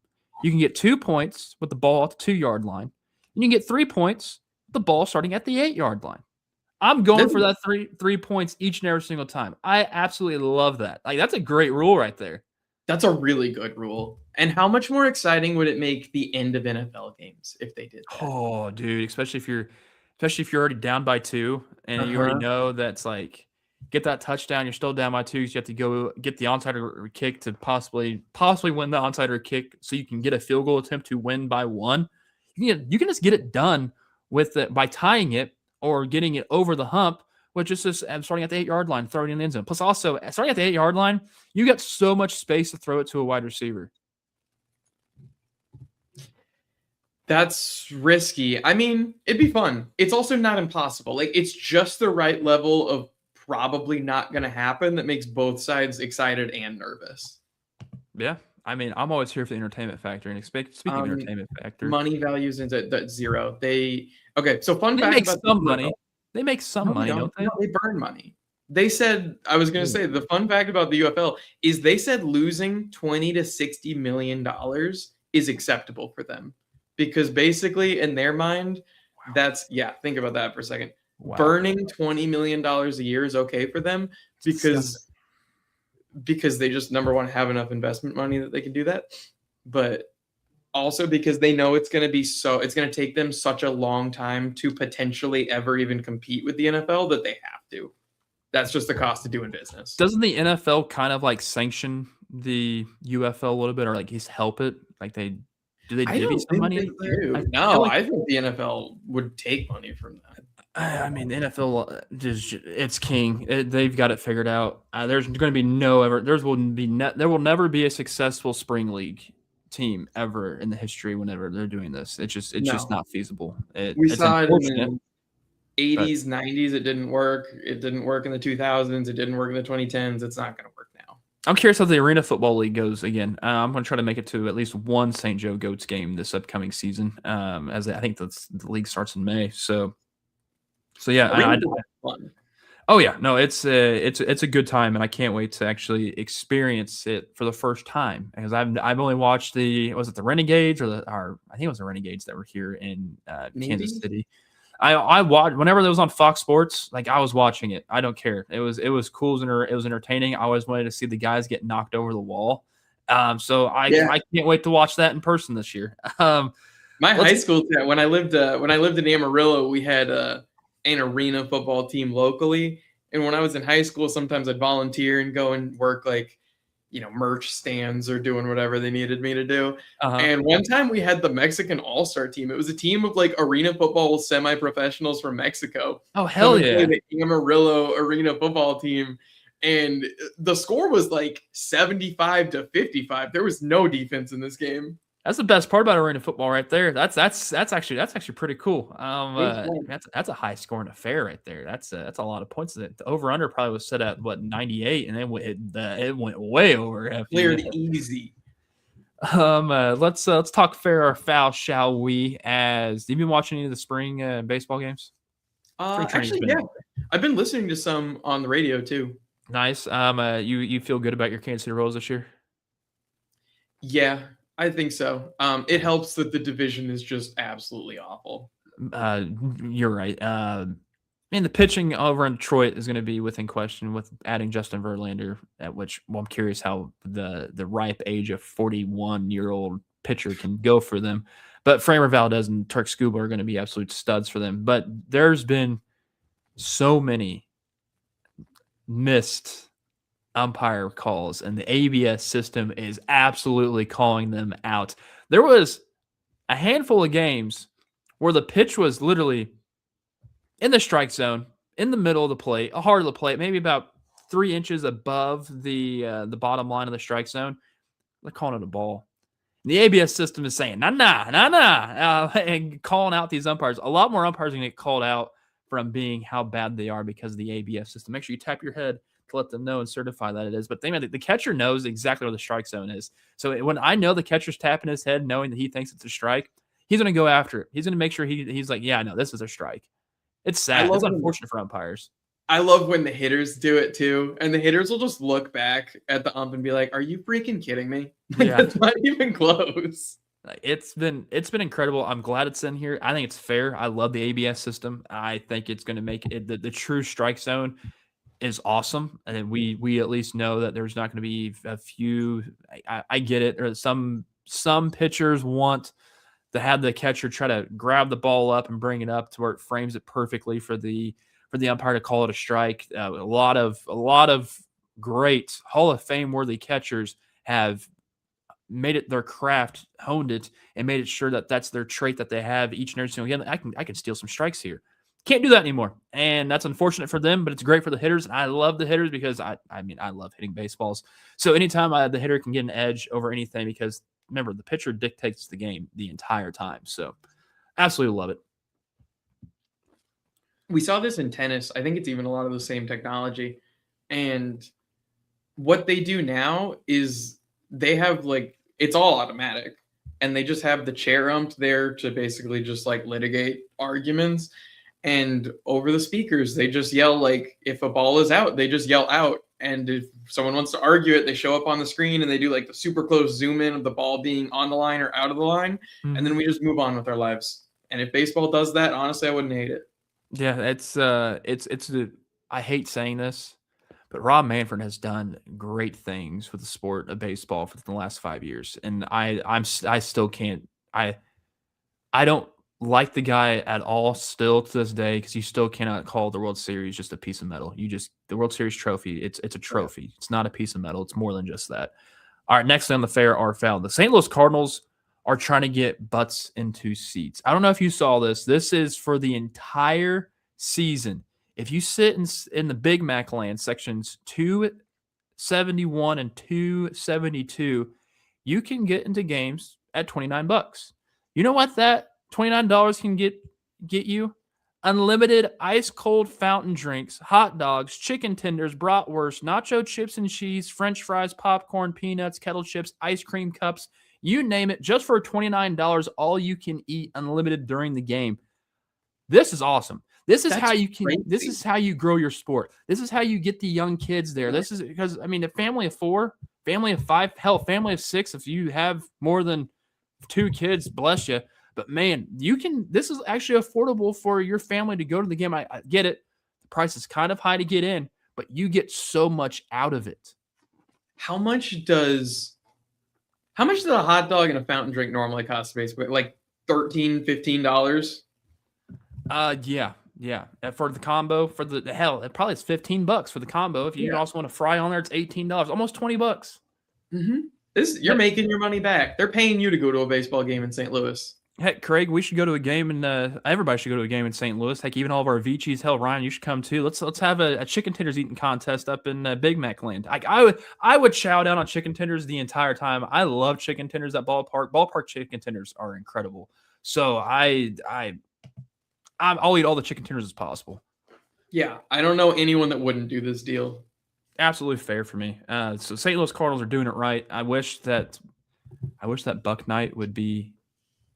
You can get 2 points with the ball at the 2-yard line. You can get 3 points with the ball starting at the 8-yard line. I'm going for that three points each and every single time. I absolutely love that. Like that's a great rule right there. That's a really good rule. And how much more exciting would it make the end of NFL games if they did that? Oh, dude, especially if you're already down by 2 and you already know that's like get that touchdown, you're still down by 2, so you have to go get the onside kick to possibly win the onside kick so you can get a field goal attempt to win by 1. You can just get it done with it by tying it or getting it over the hump, which is just starting at the 8-yard line, throwing it in the end zone. Plus, also, starting at the 8-yard line, you got so much space to throw it to a wide receiver. That's risky. I mean, it'd be fun. It's also not impossible. Like, it's just the right level of probably not going to happen that makes both sides excited and nervous. Yeah. I mean, I'm always here for the entertainment factor. And speaking of entertainment factor, money values into 0. So fun fact make about some money. They make some money, don't they? No, they burn money. They said, I was going to say, the fun fact about the UFL is they said losing $20 to $60 million is acceptable for them. Because basically, in their mind, think about that for a second. Wow. Burning $20 million a year is okay for them because they just, number one, have enough investment money that they can do that. But also because they know it's going to take them such a long time to potentially ever even compete with the NFL that they have to. That's just the cost of doing business. Doesn't the NFL kind of like sanction the UFL a little bit or like just help it? Like do they divvy some money? I think the NFL would take money from that. I mean, the NFL it's king. They've got it figured out. There's going to be there will never be a successful spring league team ever in the history whenever they're doing this. It's just No. not feasible. We It's saw it in unfortunate. the but 80s, 90s. It didn't work. It didn't work in the 2000s. It didn't work in the 2010s. It's not going to work now. I'm curious how the Arena Football League goes again. I'm going to try to make it to at least one St. Joe Goats game this upcoming season, as I think the league starts in May. So yeah, Arena Football is fun. oh yeah, no, it's a good time, and I can't wait to actually experience it for the first time because I've only watched the Renegades or I think it was the Renegades that were here in Kansas City. I watched whenever it was on Fox Sports, like I was watching it. I don't care. It was cool. It was entertaining. I always wanted to see the guys get knocked over the wall. So I can't wait to watch that in person this year. My high school when I lived in Amarillo, we had an arena football team locally, and when I was in high school, sometimes I'd volunteer and go and work merch stands or doing whatever they needed me to do. And one time we had the Mexican All-Star team. It was a team of arena football semi-professionals from Mexico. Oh, hell yeah. The Amarillo arena football team. And the score was 75-55. There was no defense in this game. That's the best part about arena football right there. That's actually pretty cool. That's a high scoring affair right there. That's a lot of points. The over under probably was set at 98, and then it went way over. Cleared easy. Let's talk fair or foul, shall we? As have you been watching any of the spring baseball games? Actually, yeah, I've been listening to some on the radio too. Nice. You feel good about your Kansas City Royals this year? Yeah. I think so. It helps that the division is just absolutely awful. You're right. The pitching over in Detroit is going to be within question with adding Justin Verlander, at which I'm curious how the ripe age of 41-year-old pitcher can go for them. But Framer Valdez and Turk Scuba are going to be absolute studs for them. But there's been so many missed umpire calls, and the ABS system is absolutely calling them out. There was a handful of games where the pitch was literally in the strike zone, in the middle of the plate, a heart of the plate, maybe about 3 inches above the bottom line of the strike zone. They're calling it a ball. And the ABS system is saying, nah, and calling out these umpires. A lot more umpires are going to get called out from being how bad they are because of the ABS system. Make sure you tap your head to let them know and certify that it is. But the catcher knows exactly where the strike zone is. So when I know the catcher's tapping his head, knowing that he thinks it's a strike, he's going to go after it. He's going to make sure he's like, yeah, no, this is a strike. It's sad. It's unfortunate for umpires. I love when the hitters do it too. And the hitters will just look back at the ump and be like, are you freaking kidding me? Yeah. It's not even close. It's been incredible. I'm glad it's in here. I think it's fair. I love the ABS system. I think it's going to make it the true strike zone is awesome, and we at least know that there's not going to be a few. I get it. Or some pitchers want to have the catcher try to grab the ball up and bring it up to where it frames it perfectly for the umpire to call it a strike. A lot of great Hall of Fame worthy catchers have made it their craft, honed it, and made it sure that that's their trait that they have each and every single game. I can steal some strikes here. Can't do that anymore, and that's unfortunate for them, but it's great for the hitters. And I love the hitters because I love hitting baseballs. So anytime the hitter can get an edge over anything, because remember, the pitcher dictates the game the entire time. So absolutely love it. We saw this in tennis. I think it's even a lot of the same technology. And what they do now is they have it's all automatic, and they just have the chair ump there to basically just litigate arguments. And over the speakers, they just yell, if a ball is out, they just yell out. And if someone wants to argue it, they show up on the screen and they do the super close zoom in of the ball being on the line or out of the line. Mm-hmm. And then we just move on with our lives. And if baseball does that, honestly, I wouldn't hate it. Yeah, I hate saying this, but Rob Manfred has done great things with the sport of baseball for the last 5 years. And I still can't, I don't like the guy at all still to this day, because you still cannot call the World Series just a piece of metal. The World Series trophy, it's a trophy. Yeah. It's not a piece of metal. It's more than just that. All right, next on the fair or foul. The St. Louis Cardinals are trying to get butts into seats. I don't know if you saw this. This is for the entire season. If you sit in the Big Mac land sections 271 and 272, you can get into games at $29. You know what that $29 can get you? Unlimited ice cold fountain drinks, hot dogs, chicken tenders, bratwurst, nacho chips and cheese, french fries, popcorn, peanuts, kettle chips, ice cream cups, you name it, just for $29, all you can eat, unlimited during the game. This is awesome. This is how you can. This is how you grow your sport. This is how you get the young kids there. This is because I mean, a family of 4, family of 5, hell, family of 6. If you have more than 2 kids, bless you. But man, you can. This is actually affordable for your family to go to the game. I get it. The price is kind of high to get in, but you get so much out of it. How much does a hot dog and a fountain drink normally cost? Basically, like $13, $15. Yeah. For the combo, for the hell, it probably is $15 for the combo. If you also want to fry on there, it's $18, almost $20. Mm-hmm. You're making your money back. They're paying you to go to a baseball game in St. Louis. Heck, Craig, we should go to a game, and everybody should go to a game in St. Louis. Heck, even all of our Vichis. Hell, Ryan, you should come too. Let's have a chicken tenders eating contest up in Big Mac Land. I would chow down on chicken tenders the entire time. I love chicken tenders at ballpark. Ballpark chicken tenders are incredible. So I'll eat all the chicken tenders as possible. Yeah, I don't know anyone that wouldn't do this deal. Absolutely fair for me. So St. Louis Cardinals are doing it right. I wish that Buck Night would be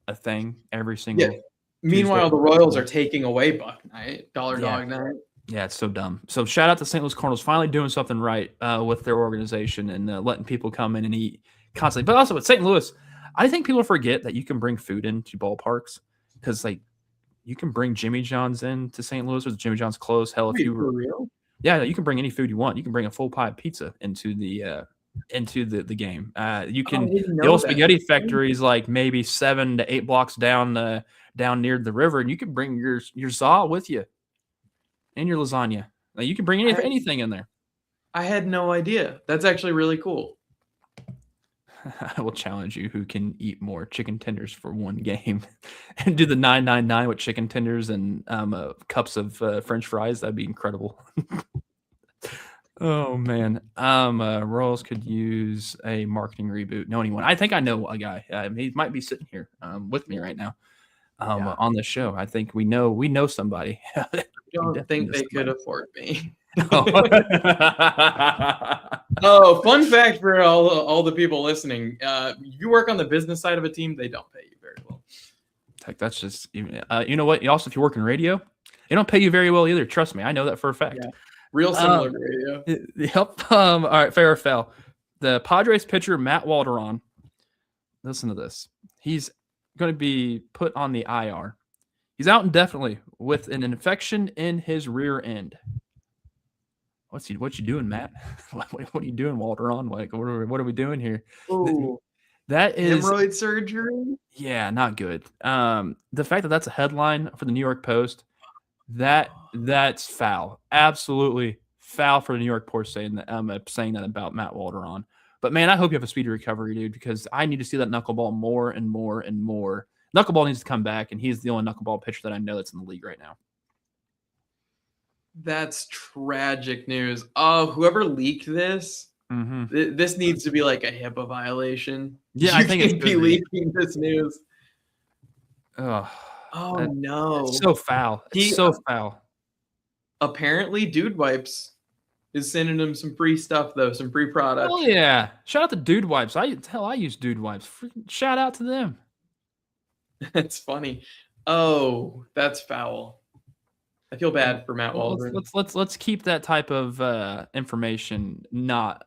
a thing every single. Yeah. Meanwhile, the Royals are taking away Buck Night, Dog Night. Yeah, it's so dumb. So shout out to St. Louis Cardinals finally doing something right with their organization and letting people come in and eat constantly. But also with St. Louis, I think people forget that you can bring food into ballparks because like you can bring Jimmy John's in to St. Louis with Jimmy John's close. Hell, if you were real, yeah, you can bring any food you want. You can bring a full pie of pizza into the game. You can the old spaghetti factory is like maybe 7 to 8 blocks down near the river, and you can bring your za with you and your lasagna. Like, you can bring anything in there. I had no idea. That's actually really cool. I will challenge you who can eat more chicken tenders for one game and do the 999 with chicken tenders and cups of French fries. That'd be incredible. Oh man, Royals could use a marketing reboot. Know anyone? I think I know a guy. He might be sitting here with me right now on the show. I think we know somebody. I don't think they could afford me. Oh. Oh, fun fact for all the people listening: you work on the business side of a team, they don't pay you very well. Heck, that's just you know what? Also, if you work in radio, they don't pay you very well either. Trust me, I know that for a fact. Yeah. Real similar to radio. Yep. All right, fair or foul. The Padres pitcher Matt Walderon. Listen to this. He's going to be put on the IR. He's out indefinitely with an infection in his rear end. What you doing, Matt? What are you doing, Walderon? Like, what are we doing here? Ooh. That is hemorrhoid surgery. Yeah, not good. The fact that that's a headline for the New York Post. That's foul. Absolutely foul for the New York Post saying that about Matt Walderon. But man, I hope you have a speedy recovery, dude, because I need to see that knuckleball more and more and more. Knuckleball needs to come back, and he's the only knuckleball pitcher that I know that's in the league right now. That's tragic news. Whoever leaked this, this needs to be like a HIPAA violation. Yeah, I think it's be leaking this news. Oh no! It's so foul. It's so foul. Apparently, Dude Wipes is sending him some free stuff though, some free products. Oh yeah! Shout out to Dude Wipes. I use Dude Wipes. Shout out to them. That's funny. Oh, that's foul. I feel bad for Matt Waldron. Let's keep that type of information not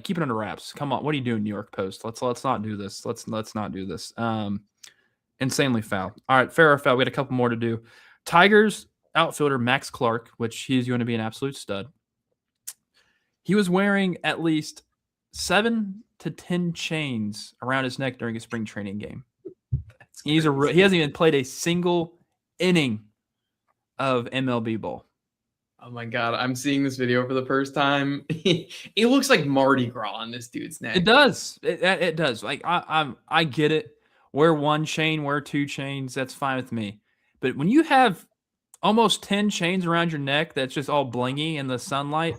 keep it under wraps. Come on, what are you doing, New York Post? Let's not do this. Let's not do this. Insanely foul. All right, fair or foul. We had a couple more to do. Tigers outfielder Max Clark, which he's going to be an absolute stud. He was wearing at least 7 to 10 chains around his neck during a spring training game. He hasn't even played a single inning of MLB ball. Oh my God, I'm seeing this video for the first time. It looks like Mardi Gras on this dude's neck. It does. It does. Like I get it. Wear 1 chain, wear 2 chains. That's fine with me. But when you have almost 10 chains around your neck that's just all blingy in the sunlight,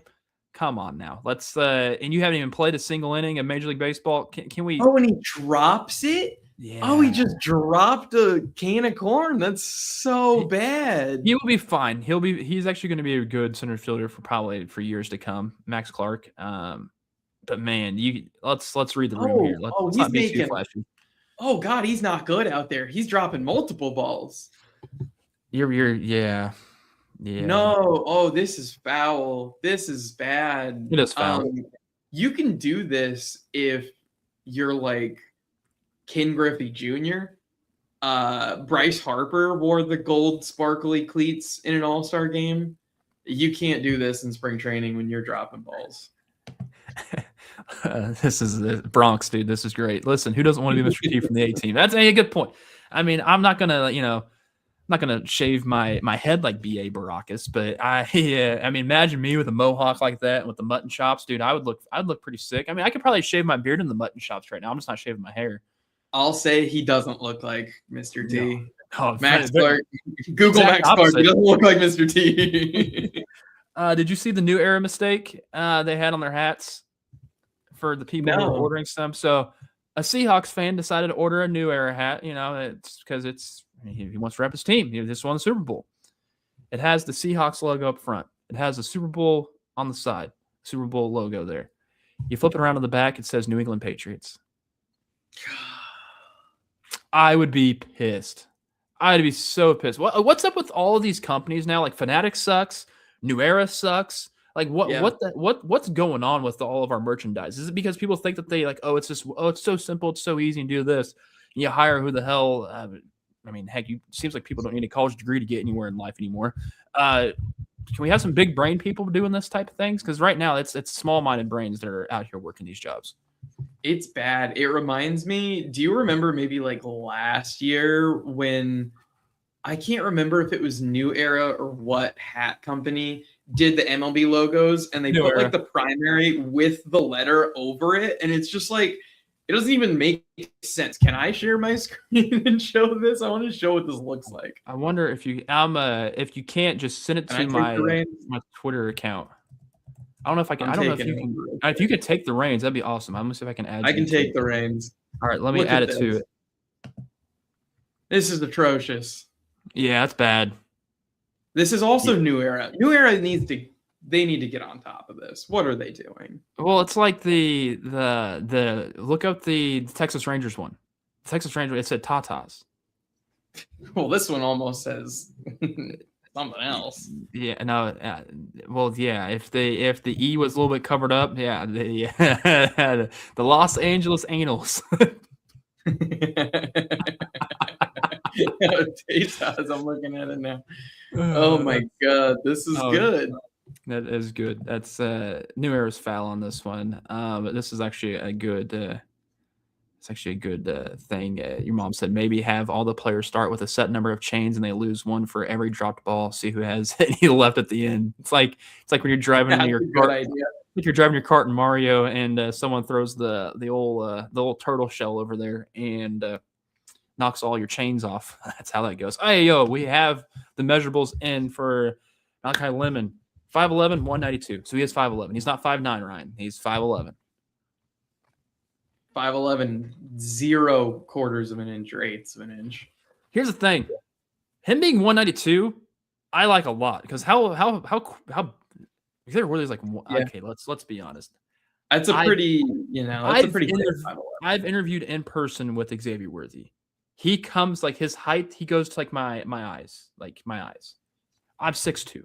Come on now. Let's and you haven't even played a single inning of Major League Baseball. Can we? Oh, and he drops it. Yeah. Oh, he just dropped a can of corn. That's so bad. He will be fine. He's actually going to be a good center fielder for years to come. Max Clark. But man, let's read the room here. Let's not be too flashy. Oh God, he's not good out there. He's dropping multiple balls. Yeah. No, oh, this is foul. This is bad. It is foul. You can do this if you're like Ken Griffey Jr. Bryce Harper wore the gold sparkly cleats in an all-star game. You can't do this in spring training when you're dropping balls. This is the Bronx, dude. This is great. Listen, who doesn't want to be Mr. T from the A team? That's a good point. I mean, I'm not gonna shave my head like B.A. Baracus, but I mean, imagine me with a mohawk like that and with the mutton chops, dude. I'd look pretty sick. I mean, I could probably shave my beard in the mutton chops right now. I'm just not shaving my hair. I'll say he doesn't look like Mr. T. No. Oh, Max Clark. Google Max Clark. He doesn't look like Mr. T. Did you see the New Era mistake they had on their hats for the people who were ordering some? So a Seahawks fan decided to order a New Era hat. You know, it's because he wants to rep his team. He just won the Super Bowl. It has the Seahawks logo up front. It has the Super Bowl on the side. Super Bowl logo there. You flip it around on the back, it says New England Patriots. I would be pissed. I'd be so pissed. What's up with all of these companies now? Like Fanatics sucks. New Era sucks. Like what's going on with all of our merchandise? Is it because people think that they like, it's so simple, it's so easy to do this? And you hire who the hell? I mean, heck, it seems like people don't need a college degree to get anywhere in life anymore. Can we have some big brain people doing this type of things? Because right now it's small-minded brains that are out here working these jobs. It's bad. It reminds me, do you remember maybe like last year when I can't remember if it was New Era or what hat company did the MLB logos and they put like the primary with the letter over it. And it's just like, it doesn't even make sense. Can I share my screen and show this? I want to show what this looks like. I wonder if you can't just send it to my Twitter account. I don't know if I can. I don't know if you can. If you could take the reins, that'd be awesome. I'm gonna see if I can add. I can take the reins. All right, let me add it to it. This is atrocious. Yeah, that's bad. This is also New Era. New Era needs to. They need to get on top of this. What are they doing? Well, it's like the look up the Texas Rangers one. The Texas Rangers. It said Tatas. Well, this one almost says something else. Yeah, no. Well, yeah. If the E was a little bit covered up, yeah. The Los Angeles Anals. Tatas, I'm looking at it now. Oh my God, this is good. That is good. That's New Era's foul on this one. But this is actually a good. It's actually a good thing. Your mom said maybe have all the players start with a set number of chains and they lose one for every dropped ball. See who has any left at the end. It's like when you're driving in your car. Like you're driving your cart in Mario and someone throws the old turtle shell over there and knocks all your chains off. That's how that goes. Hey yo, we have the measurables in for Malachi Lemon. 5'11", 192. So he is 5'11". He's not 5'9", Ryan. He's 5'11". 5'11", 0 quarters of an inch or eighths of an inch. Here's the thing. Him being 192, I like a lot. Because how there really is like, okay, let's be honest. That's a pretty, I've interviewed in person with Xavier Worthy. He comes like his height, he goes to like my eyes. Like my eyes. I'm 6'2".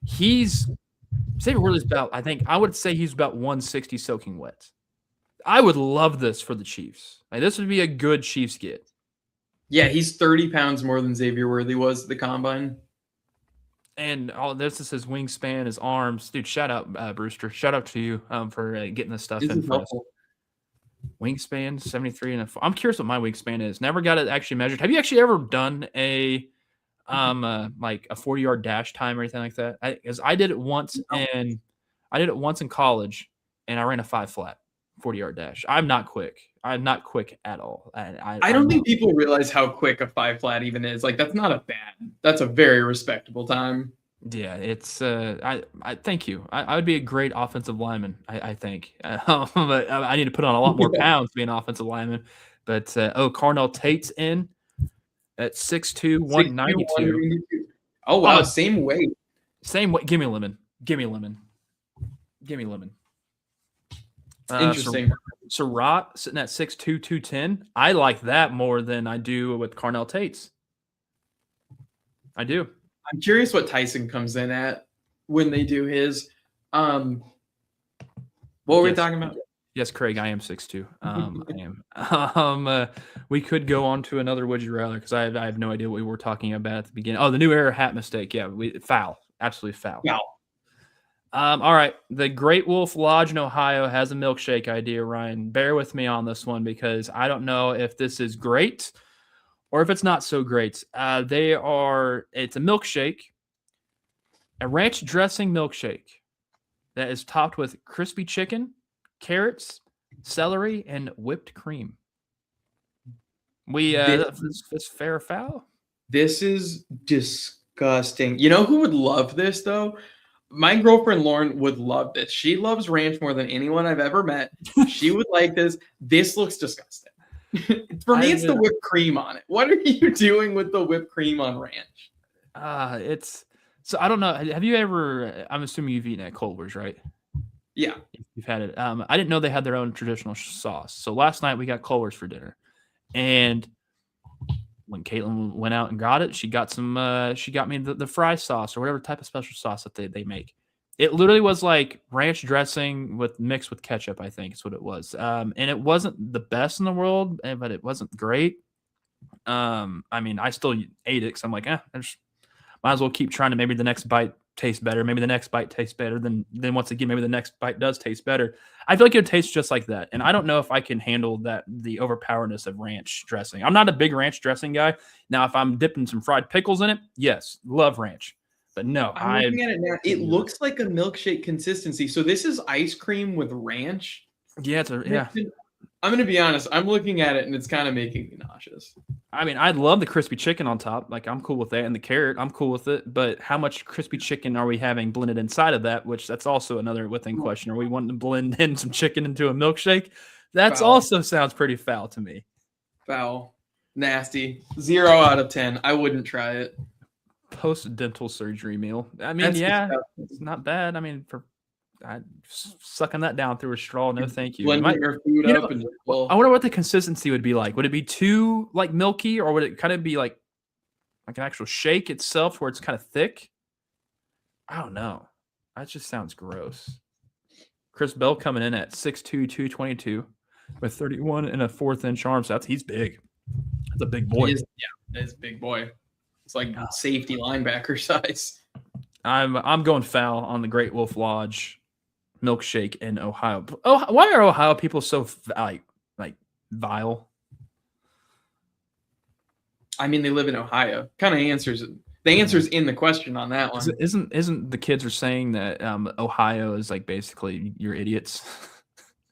Xavier Worthy's about, I would say he's about 160 soaking wet. I would love this for the Chiefs. Like, this would be a good Chiefs get. Yeah, he's 30 pounds more than Xavier Worthy was at the combine. And all this is his wingspan, his arms. Dude, shout out, Brewster. Shout out to you for getting this stuff in for us. Wingspan, 73 and a. I'm curious what my wingspan is. Never got it actually measured. Have you actually ever done like a 40-yard dash time or anything like that? Because I did it once in college, and I ran a 5 flat 40-yard dash. I'm not quick. I'm not quick at all. I don't think people realize how quick a 5 flat even is. Like that's a very respectable time. Yeah, it's I thank you. I would be a great offensive lineman, I think. But I need to put on a lot more pounds to be an offensive lineman. But Carnell Tate's in at 6'2", 6'2", 192. 192. Oh wow, Oh, same weight. same way. Give me a lemon. Give me a lemon. Give me a lemon. Interesting. Surratt sitting at 6'2", 210. I like that more than I do with Carnell Tate's. I do. I'm curious what Tyson comes in at when they do his. What were we talking about? Yes, Craig, I am 6'2". I am. We could go on to another would you rather because I have no idea what we were talking about at the beginning. Oh, the new era hat mistake. Yeah, foul. Absolutely foul. Foul. All right. The Great Wolf Lodge in Ohio has a milkshake idea, Ryan. Bear with me on this one because I don't know if this is great or if it's not so great. It's a milkshake, a ranch dressing milkshake that is topped with crispy chicken, carrots, celery, and whipped cream. This fair or foul? This is disgusting. You know who would love this though? My girlfriend Lauren would love this. She loves ranch more than anyone I've ever met. She would like this. This looks disgusting. For me, it's the whipped cream on it. What are you doing with the whipped cream on ranch? So I don't know. Have you ever? I'm assuming you've eaten at Culver's, right? Yeah, you've had it. I didn't know they had their own traditional sauce. So last night we got Culver's for dinner, and when Caitlin went out and got it, she got some. She got me the fry sauce or whatever type of special sauce that they make. It literally was like ranch dressing mixed with ketchup. I think is what it was. And it wasn't the best in the world, but it wasn't great. I mean, I still ate it because I'm like, might as well keep trying to maybe the next bite tastes better. Maybe the next bite tastes better. Then once again, maybe the next bite does taste better. I feel like it tastes just like that. And I don't know if I can handle the overpowerness of ranch dressing. I'm not a big ranch dressing guy. Now, if I'm dipping some fried pickles in it, yes, love ranch. But no, I'm looking at it now. It looks like a milkshake consistency. So this is ice cream with ranch. Yeah, I'm going to be honest. I'm looking at it and it's kind of making me nauseous. I mean, I'd love the crispy chicken on top. Like, I'm cool with that. And the carrot, I'm cool with it. But how much crispy chicken are we having blended inside of that? Which that's also another within question. Are we wanting to blend in some chicken into a milkshake? That's also sounds pretty foul to me. Foul. Nasty. 0 out of 10. I wouldn't try it. Post-dental surgery meal. I mean, it's not bad. I mean, sucking that down through a straw, no thank you. Blending your food up. I wonder what the consistency would be like. Would it be too like milky, or would it kind of be like an actual shake itself where it's kind of thick? I don't know. That just sounds gross. Chris Bell coming in at 6'2", 222 with 31 and a 1/4 inch arm. So he's big. That's a big boy. That's a big boy. It's like safety linebacker size. I'm going foul on the Great Wolf Lodge milkshake in Ohio. Oh, why are Ohio people so like vile? I mean, they live in Ohio. Kind of answers the answer's in the question on that one. Isn't the kids are saying that Ohio is like basically you're idiots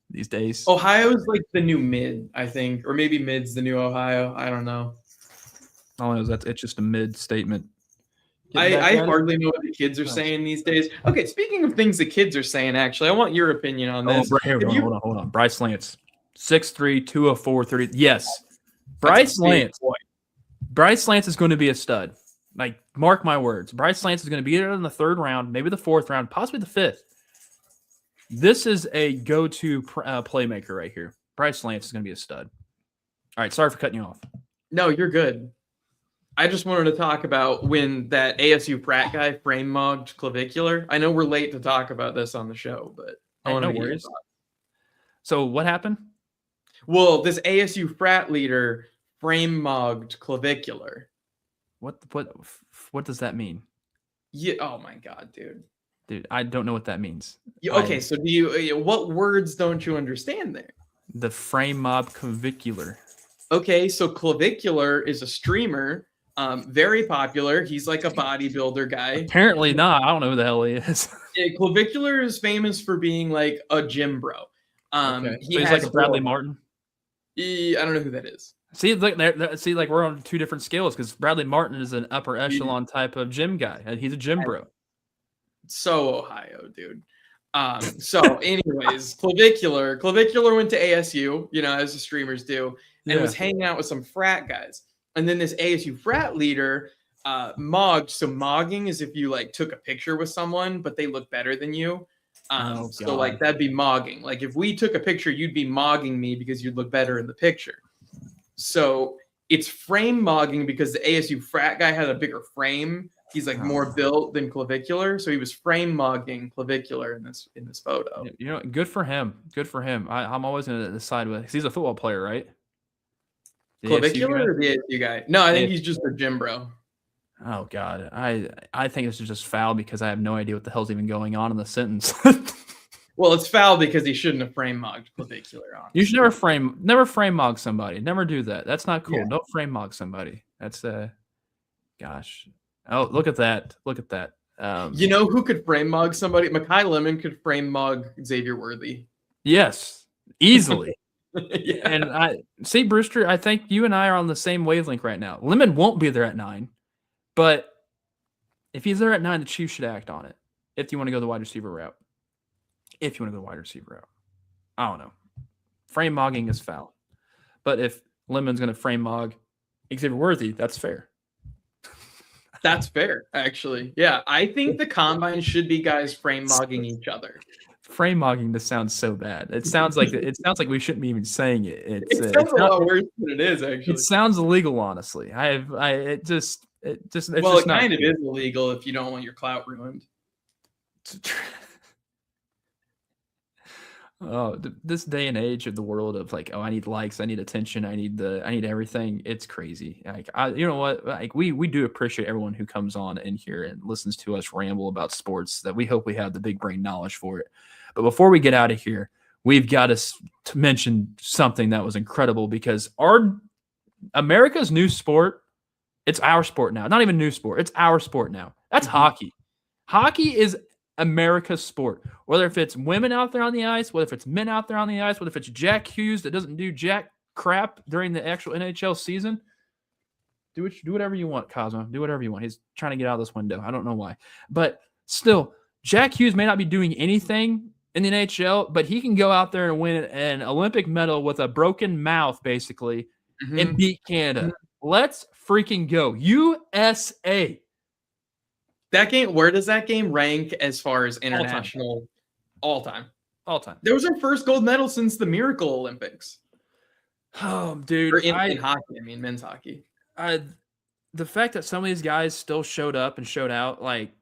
these days? Ohio is like the new mid, I think, or maybe mid's the new Ohio. I don't know. All I know is it's just a mid statement. I hardly know what the kids are saying these days. Okay, speaking of things the kids are saying, actually, I want your opinion on this. Hold on. Bryce Lance, 6'3", 204, 30. Yes. Bryce Lance. Bryce Lance is going to be a stud. Like, mark my words. Bryce Lance is going to be there in the 3rd round, maybe the 4th round, possibly the 5th. This is a go-to playmaker right here. Bryce Lance is going to be a stud. All right, sorry for cutting you off. No, you're good. I just wanted to talk about when that ASU frat guy frame mugged clavicular. I know we're late to talk about this on the show, but I want to hear your thoughts. So what happened? Well, this ASU frat leader frame mugged clavicular. What does that mean? Yeah. Oh my God, dude. Dude, I don't know what that means. Okay, so what words don't you understand there? The frame mob clavicular. Okay, so clavicular is a streamer. Very popular. He's like a bodybuilder guy. Apparently not. I don't know who the hell he is. Clavicular is famous for being like a gym bro. Okay. He's like a Bradley Martin. I don't know who that is. See, like we're on 2 different scales because Bradley Martin is an upper echelon type of gym guy, and he's a gym bro. So Ohio, dude. So anyways, clavicular went to ASU, as the streamers do, and was hanging out with some frat guys. And then this ASU frat leader mogged. So mogging is if you like took a picture with someone, but they look better than you. So like that'd be mogging. Like if we took a picture, you'd be mogging me because you'd look better in the picture. So it's frame mogging because the ASU frat guy had a bigger frame. He's like more built than clavicular, so he was frame mogging clavicular in this photo. Good for him. Good for him. I'm always going to decide with. He's a football player, right? Clavicular or the ASU guy? No, I think he's just a gym bro. Oh God, I think this is just foul because I have no idea what the hell's even going on in the sentence. Well, it's foul because he shouldn't have frame mogged clavicular. Honestly. You should never frame mog somebody. Never do that. That's not cool. Yeah. Don't frame mog somebody. That's gosh. Oh, look at that. Look at that. You know who could frame mog somebody? Makai Lemon could frame mog Xavier Worthy. Yes, easily. Yeah. And I see, Brewster, I think you and I are on the same wavelength right now. Lemon won't be there at 9, but if he's there at 9, the Chiefs should act on it. If you want to go the wide receiver route. I don't know. Frame mogging is foul. But if Lemon's going to frame mog Xavier Worthy, that's fair. That's fair, actually. Yeah, I think the combine should be guys frame mogging each other. Frame mogging just sounds so bad. It sounds like we shouldn't be even saying it. It sounds a lot worse than it is, actually. It sounds illegal, honestly. It just it kind of is illegal if you don't want your clout ruined. Oh, this day and age of the world of like, I need likes, I need attention, I need everything. It's crazy. Like, you know what? Like, we do appreciate everyone who comes on in here and listens to us ramble about sports. That we hope we have the big brain knowledge for it. But before we get out of here, we've got to mention something that was incredible because America's new sport. It's our sport now. Not even new sport. It's our sport now. That's hockey. Hockey is America's sport. Whether if it's women out there on the ice, whether if it's men out there on the ice, whether if it's Jack Hughes that doesn't do jack crap during the actual NHL season, do whatever you want, Cosmo. Do whatever you want. He's trying to get out of this window. I don't know why. But still, Jack Hughes may not be doing anything in the NHL, but he can go out there and win an Olympic medal with a broken mouth, basically, and beat Canada. Let's freaking go. USA. That game, where does that game rank as far as international all time? All time. There was our first gold medal since the Miracle Olympics. Oh, dude. Or in hockey, men's hockey. The fact that some of these guys still showed up and showed out, like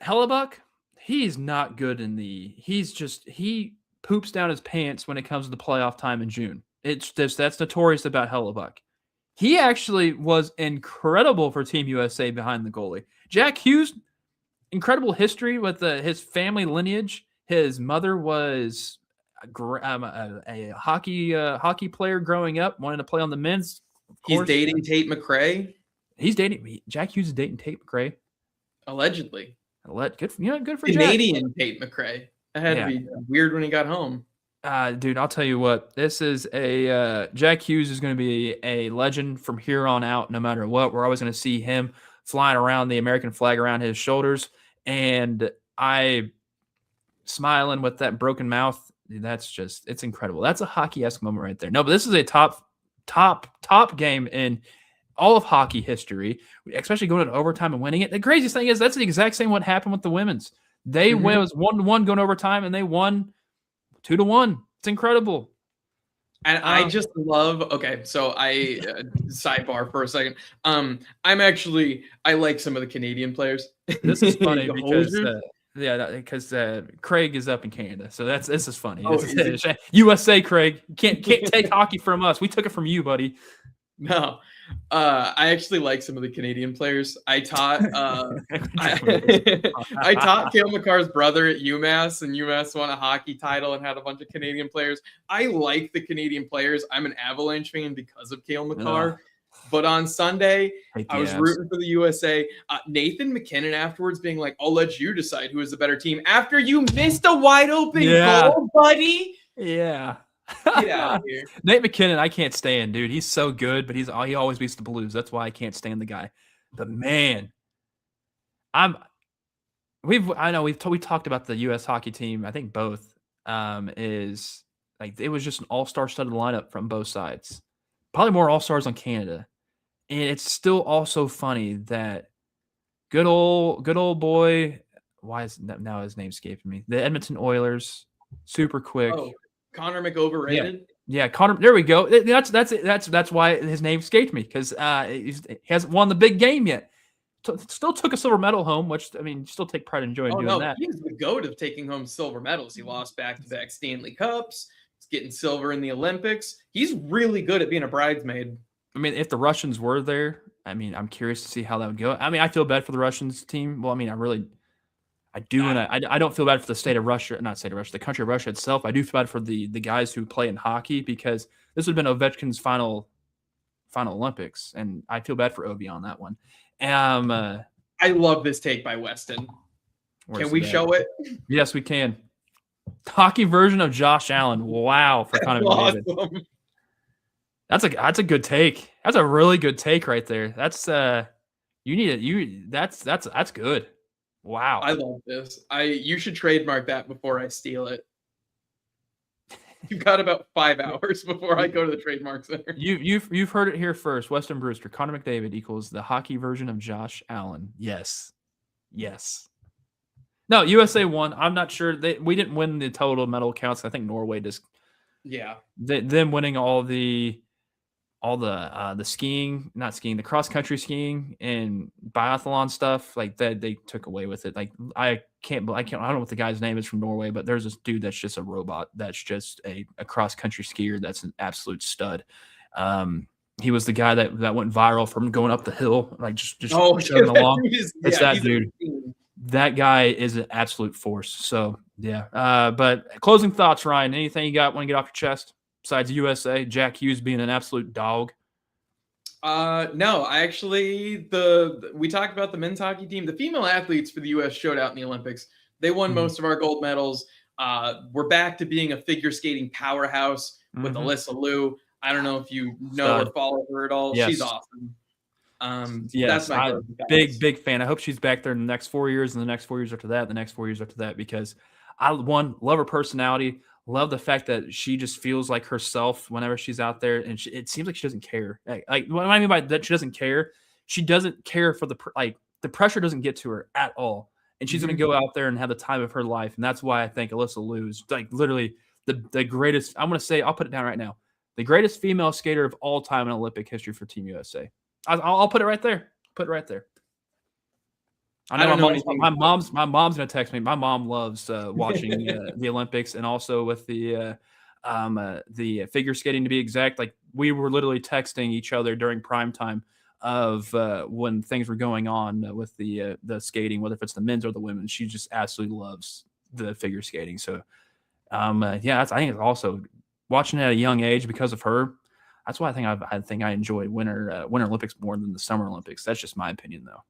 Hellebuck, he's not good he poops down his pants when it comes to the playoff time in June. That's notorious about Hellebuck. He actually was incredible for Team USA behind the goalie. Jack Hughes, incredible history with his family lineage. His mother was a hockey player growing up, wanted to play on the men's. He's dating Tate McRae. Jack Hughes is dating Tate McRae. Allegedly. Good for Canadian Jack. Tate McRae. That had to be weird when he got home. Dude, I'll tell you what. This is Jack Hughes is going to be a legend from here on out, no matter what. We're always going to see him flying around the American flag around his shoulders. And I smiling with that broken mouth. Dude, it's incredible. That's a hockey-esque moment right there. No, but this is a top game in all of hockey history, especially going into overtime and winning it. The craziest thing is that's the exact same what happened with the women's. They win, it was 1-1 going overtime, and they won 2-1. It's incredible. And I just love. Okay, so I sidebar for a second. I like some of the Canadian players. This is funny because Craig is up in Canada, so this is funny. USA, Craig, you can't take hockey from us. We took it from you, buddy. No, I actually like some of the Canadian players. I taught I taught Cale Makar's brother at UMass, and UMass won a hockey title and had a bunch of Canadian players. I like the Canadian players. I'm an Avalanche fan because of Cale Makar. But on Sunday, I was rooting for the USA. Nathan McKinnon afterwards being like, I'll let you decide who is the better team after you missed a wide open goal, buddy. Yeah. Get out of here. Nate McKinnon, I can't stand, dude. He's so good, but he always beats the Blues. That's why I can't stand the guy. But man, I know we talked about the U.S. hockey team. I think both is like it was just an all-star studded lineup from both sides. Probably more all-stars on Canada, and it's still also funny that good old boy. Why is now his name escaping me? The Edmonton Oilers, super quick. Oh, Connor Yeah, McOverrated. yeah, Connor. There we go. That's why his name escaped me because he hasn't won the big game yet. Still took a silver medal home, which I mean, still take pride in enjoying Oh doing no, that. he is the goat of taking home silver medals. He lost back-to-back Stanley Cups. He's getting silver in the Olympics. He's really good at being a bridesmaid. I mean, if the Russians were there, I mean, I'm curious to see how that would go. I mean, I feel bad for the Russians team. Well, I mean, I do, and I don't feel bad for the state of Russia, not state of Russia, the country of Russia itself. I do feel bad for the guys who play in hockey because this would have been Ovechkin's final Olympics, and I feel bad for Ovi on that one. I love this take by Weston. Can we show it? Yes, we can. Hockey version of Josh Allen. Wow, for Connor McDavid. Awesome. That's a good take. That's a really good take right there. That's you need it. That's good. Wow. I love this. You should trademark that before I steal it. You've got about 5 hours before I go to the trademark center. You've heard it here first. Weston Brewster, Connor McDavid equals the hockey version of Josh Allen. Yes. No, USA won. I'm not sure we didn't win the total medal counts. I think Norway just them winning all the skiing, not skiing, the cross country skiing and biathlon stuff like that. They took away with it. Like I don't know what the guy's name is from Norway, but there's this dude that's just a robot. That's just a cross country skier. That's an absolute stud. He was the guy that went viral from going up the hill, like just chugging along. It's that dude. That guy is an absolute force. So yeah. But closing thoughts, Ryan. Anything you got? Want to get off your chest? Besides USA, Jack Hughes being an absolute dog. No, I actually we talked about the men's hockey team. The female athletes for the U.S. showed out in the Olympics. They won most of our gold medals. We're back to being a figure skating powerhouse with Alyssa Liu. I don't know if you know or follow her at all. Yes. She's awesome. Yes, that's my big fan. I hope she's back there in the next 4 years, and the next 4 years after that, the next 4 years after that, because I love her personality. Love the fact that she just feels like herself whenever she's out there, and it seems like she doesn't care. Like what I mean by that, she doesn't care. She doesn't care for the pressure doesn't get to her at all, and she's going to go out there and have the time of her life. And that's why I think Alyssa Liu is like literally the greatest. I'm going to say, I'll put it down right now, the greatest female skater of all time in Olympic history for Team USA. I'll put it right there. Put it right there. I know my mom's gonna text me. My mom loves watching the Olympics, and also with the figure skating, to be exact. Like we were literally texting each other during prime time of when things were going on with the skating, whether if it's the men's or the women. She just absolutely loves the figure skating. So I think it's also watching it at a young age because of her. That's why I think I enjoy Winter Olympics more than the Summer Olympics. That's just my opinion, though.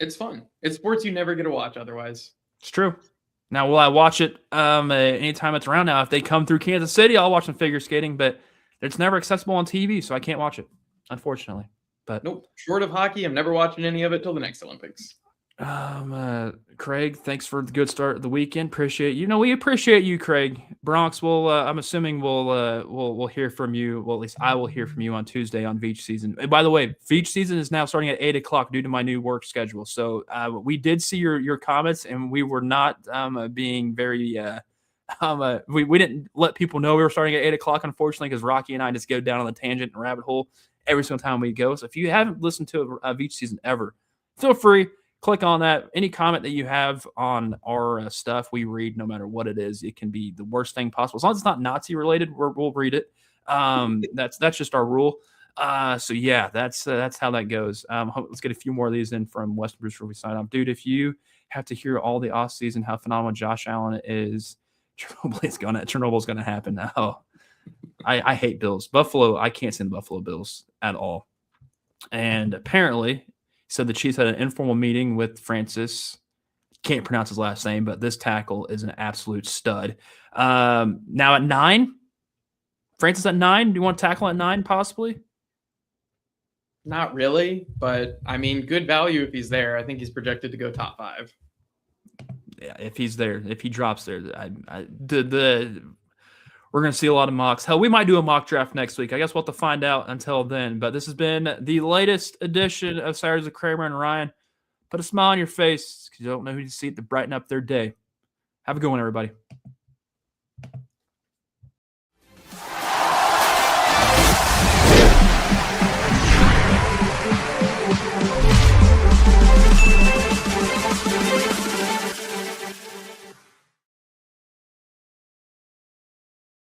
It's fun. It's sports you never get to watch otherwise. It's true. Now, will I watch it anytime it's around now? If they come through Kansas City, I'll watch some figure skating, but it's never accessible on TV, so I can't watch it, unfortunately. But nope. Short of hockey, I'm never watching any of it till the next Olympics. Craig, thanks for the good start of the weekend. Appreciate you. We appreciate you, Craig. Bronx will. I'm assuming we'll hear from you. Well, at least I will hear from you on Tuesday on Beach Season. And by the way, Beach Season is now starting at 8:00 due to my new work schedule. So we did see your comments, and we were not being very. We didn't let people know we were starting at 8:00, unfortunately, because Rocky and I just go down on the tangent and rabbit hole every single time we go. So if you haven't listened to a Beach Season ever, feel free. Click on that. Any comment that you have on our stuff, we read no matter what it is. It can be the worst thing possible. As long as it's not Nazi related, we'll read it. That's just our rule. So yeah, that's how that goes. Let's get a few more of these in from Weston Brewster before we sign off. Dude, if you have to hear all the off season how phenomenal Josh Allen is, Chernobyl's gonna happen now. I hate Bills. Buffalo, I can't stand the Buffalo Bills at all. And apparently said the Chiefs had an informal meeting with Francis. Can't pronounce his last name, but this tackle is an absolute stud. Now at 9, Francis at 9. Do you want to tackle at 9 possibly? Not really, but I mean, good value if he's there. I think he's projected to go top 5. Yeah, if he's there, if he drops there, we're going to see a lot of mocks. Hell, we might do a mock draft next week. I guess we'll have to find out until then. But this has been the latest edition of Saturdays with Kramer and Ryan. Put a smile on your face because you don't know who you see to brighten up their day. Have a good one, everybody.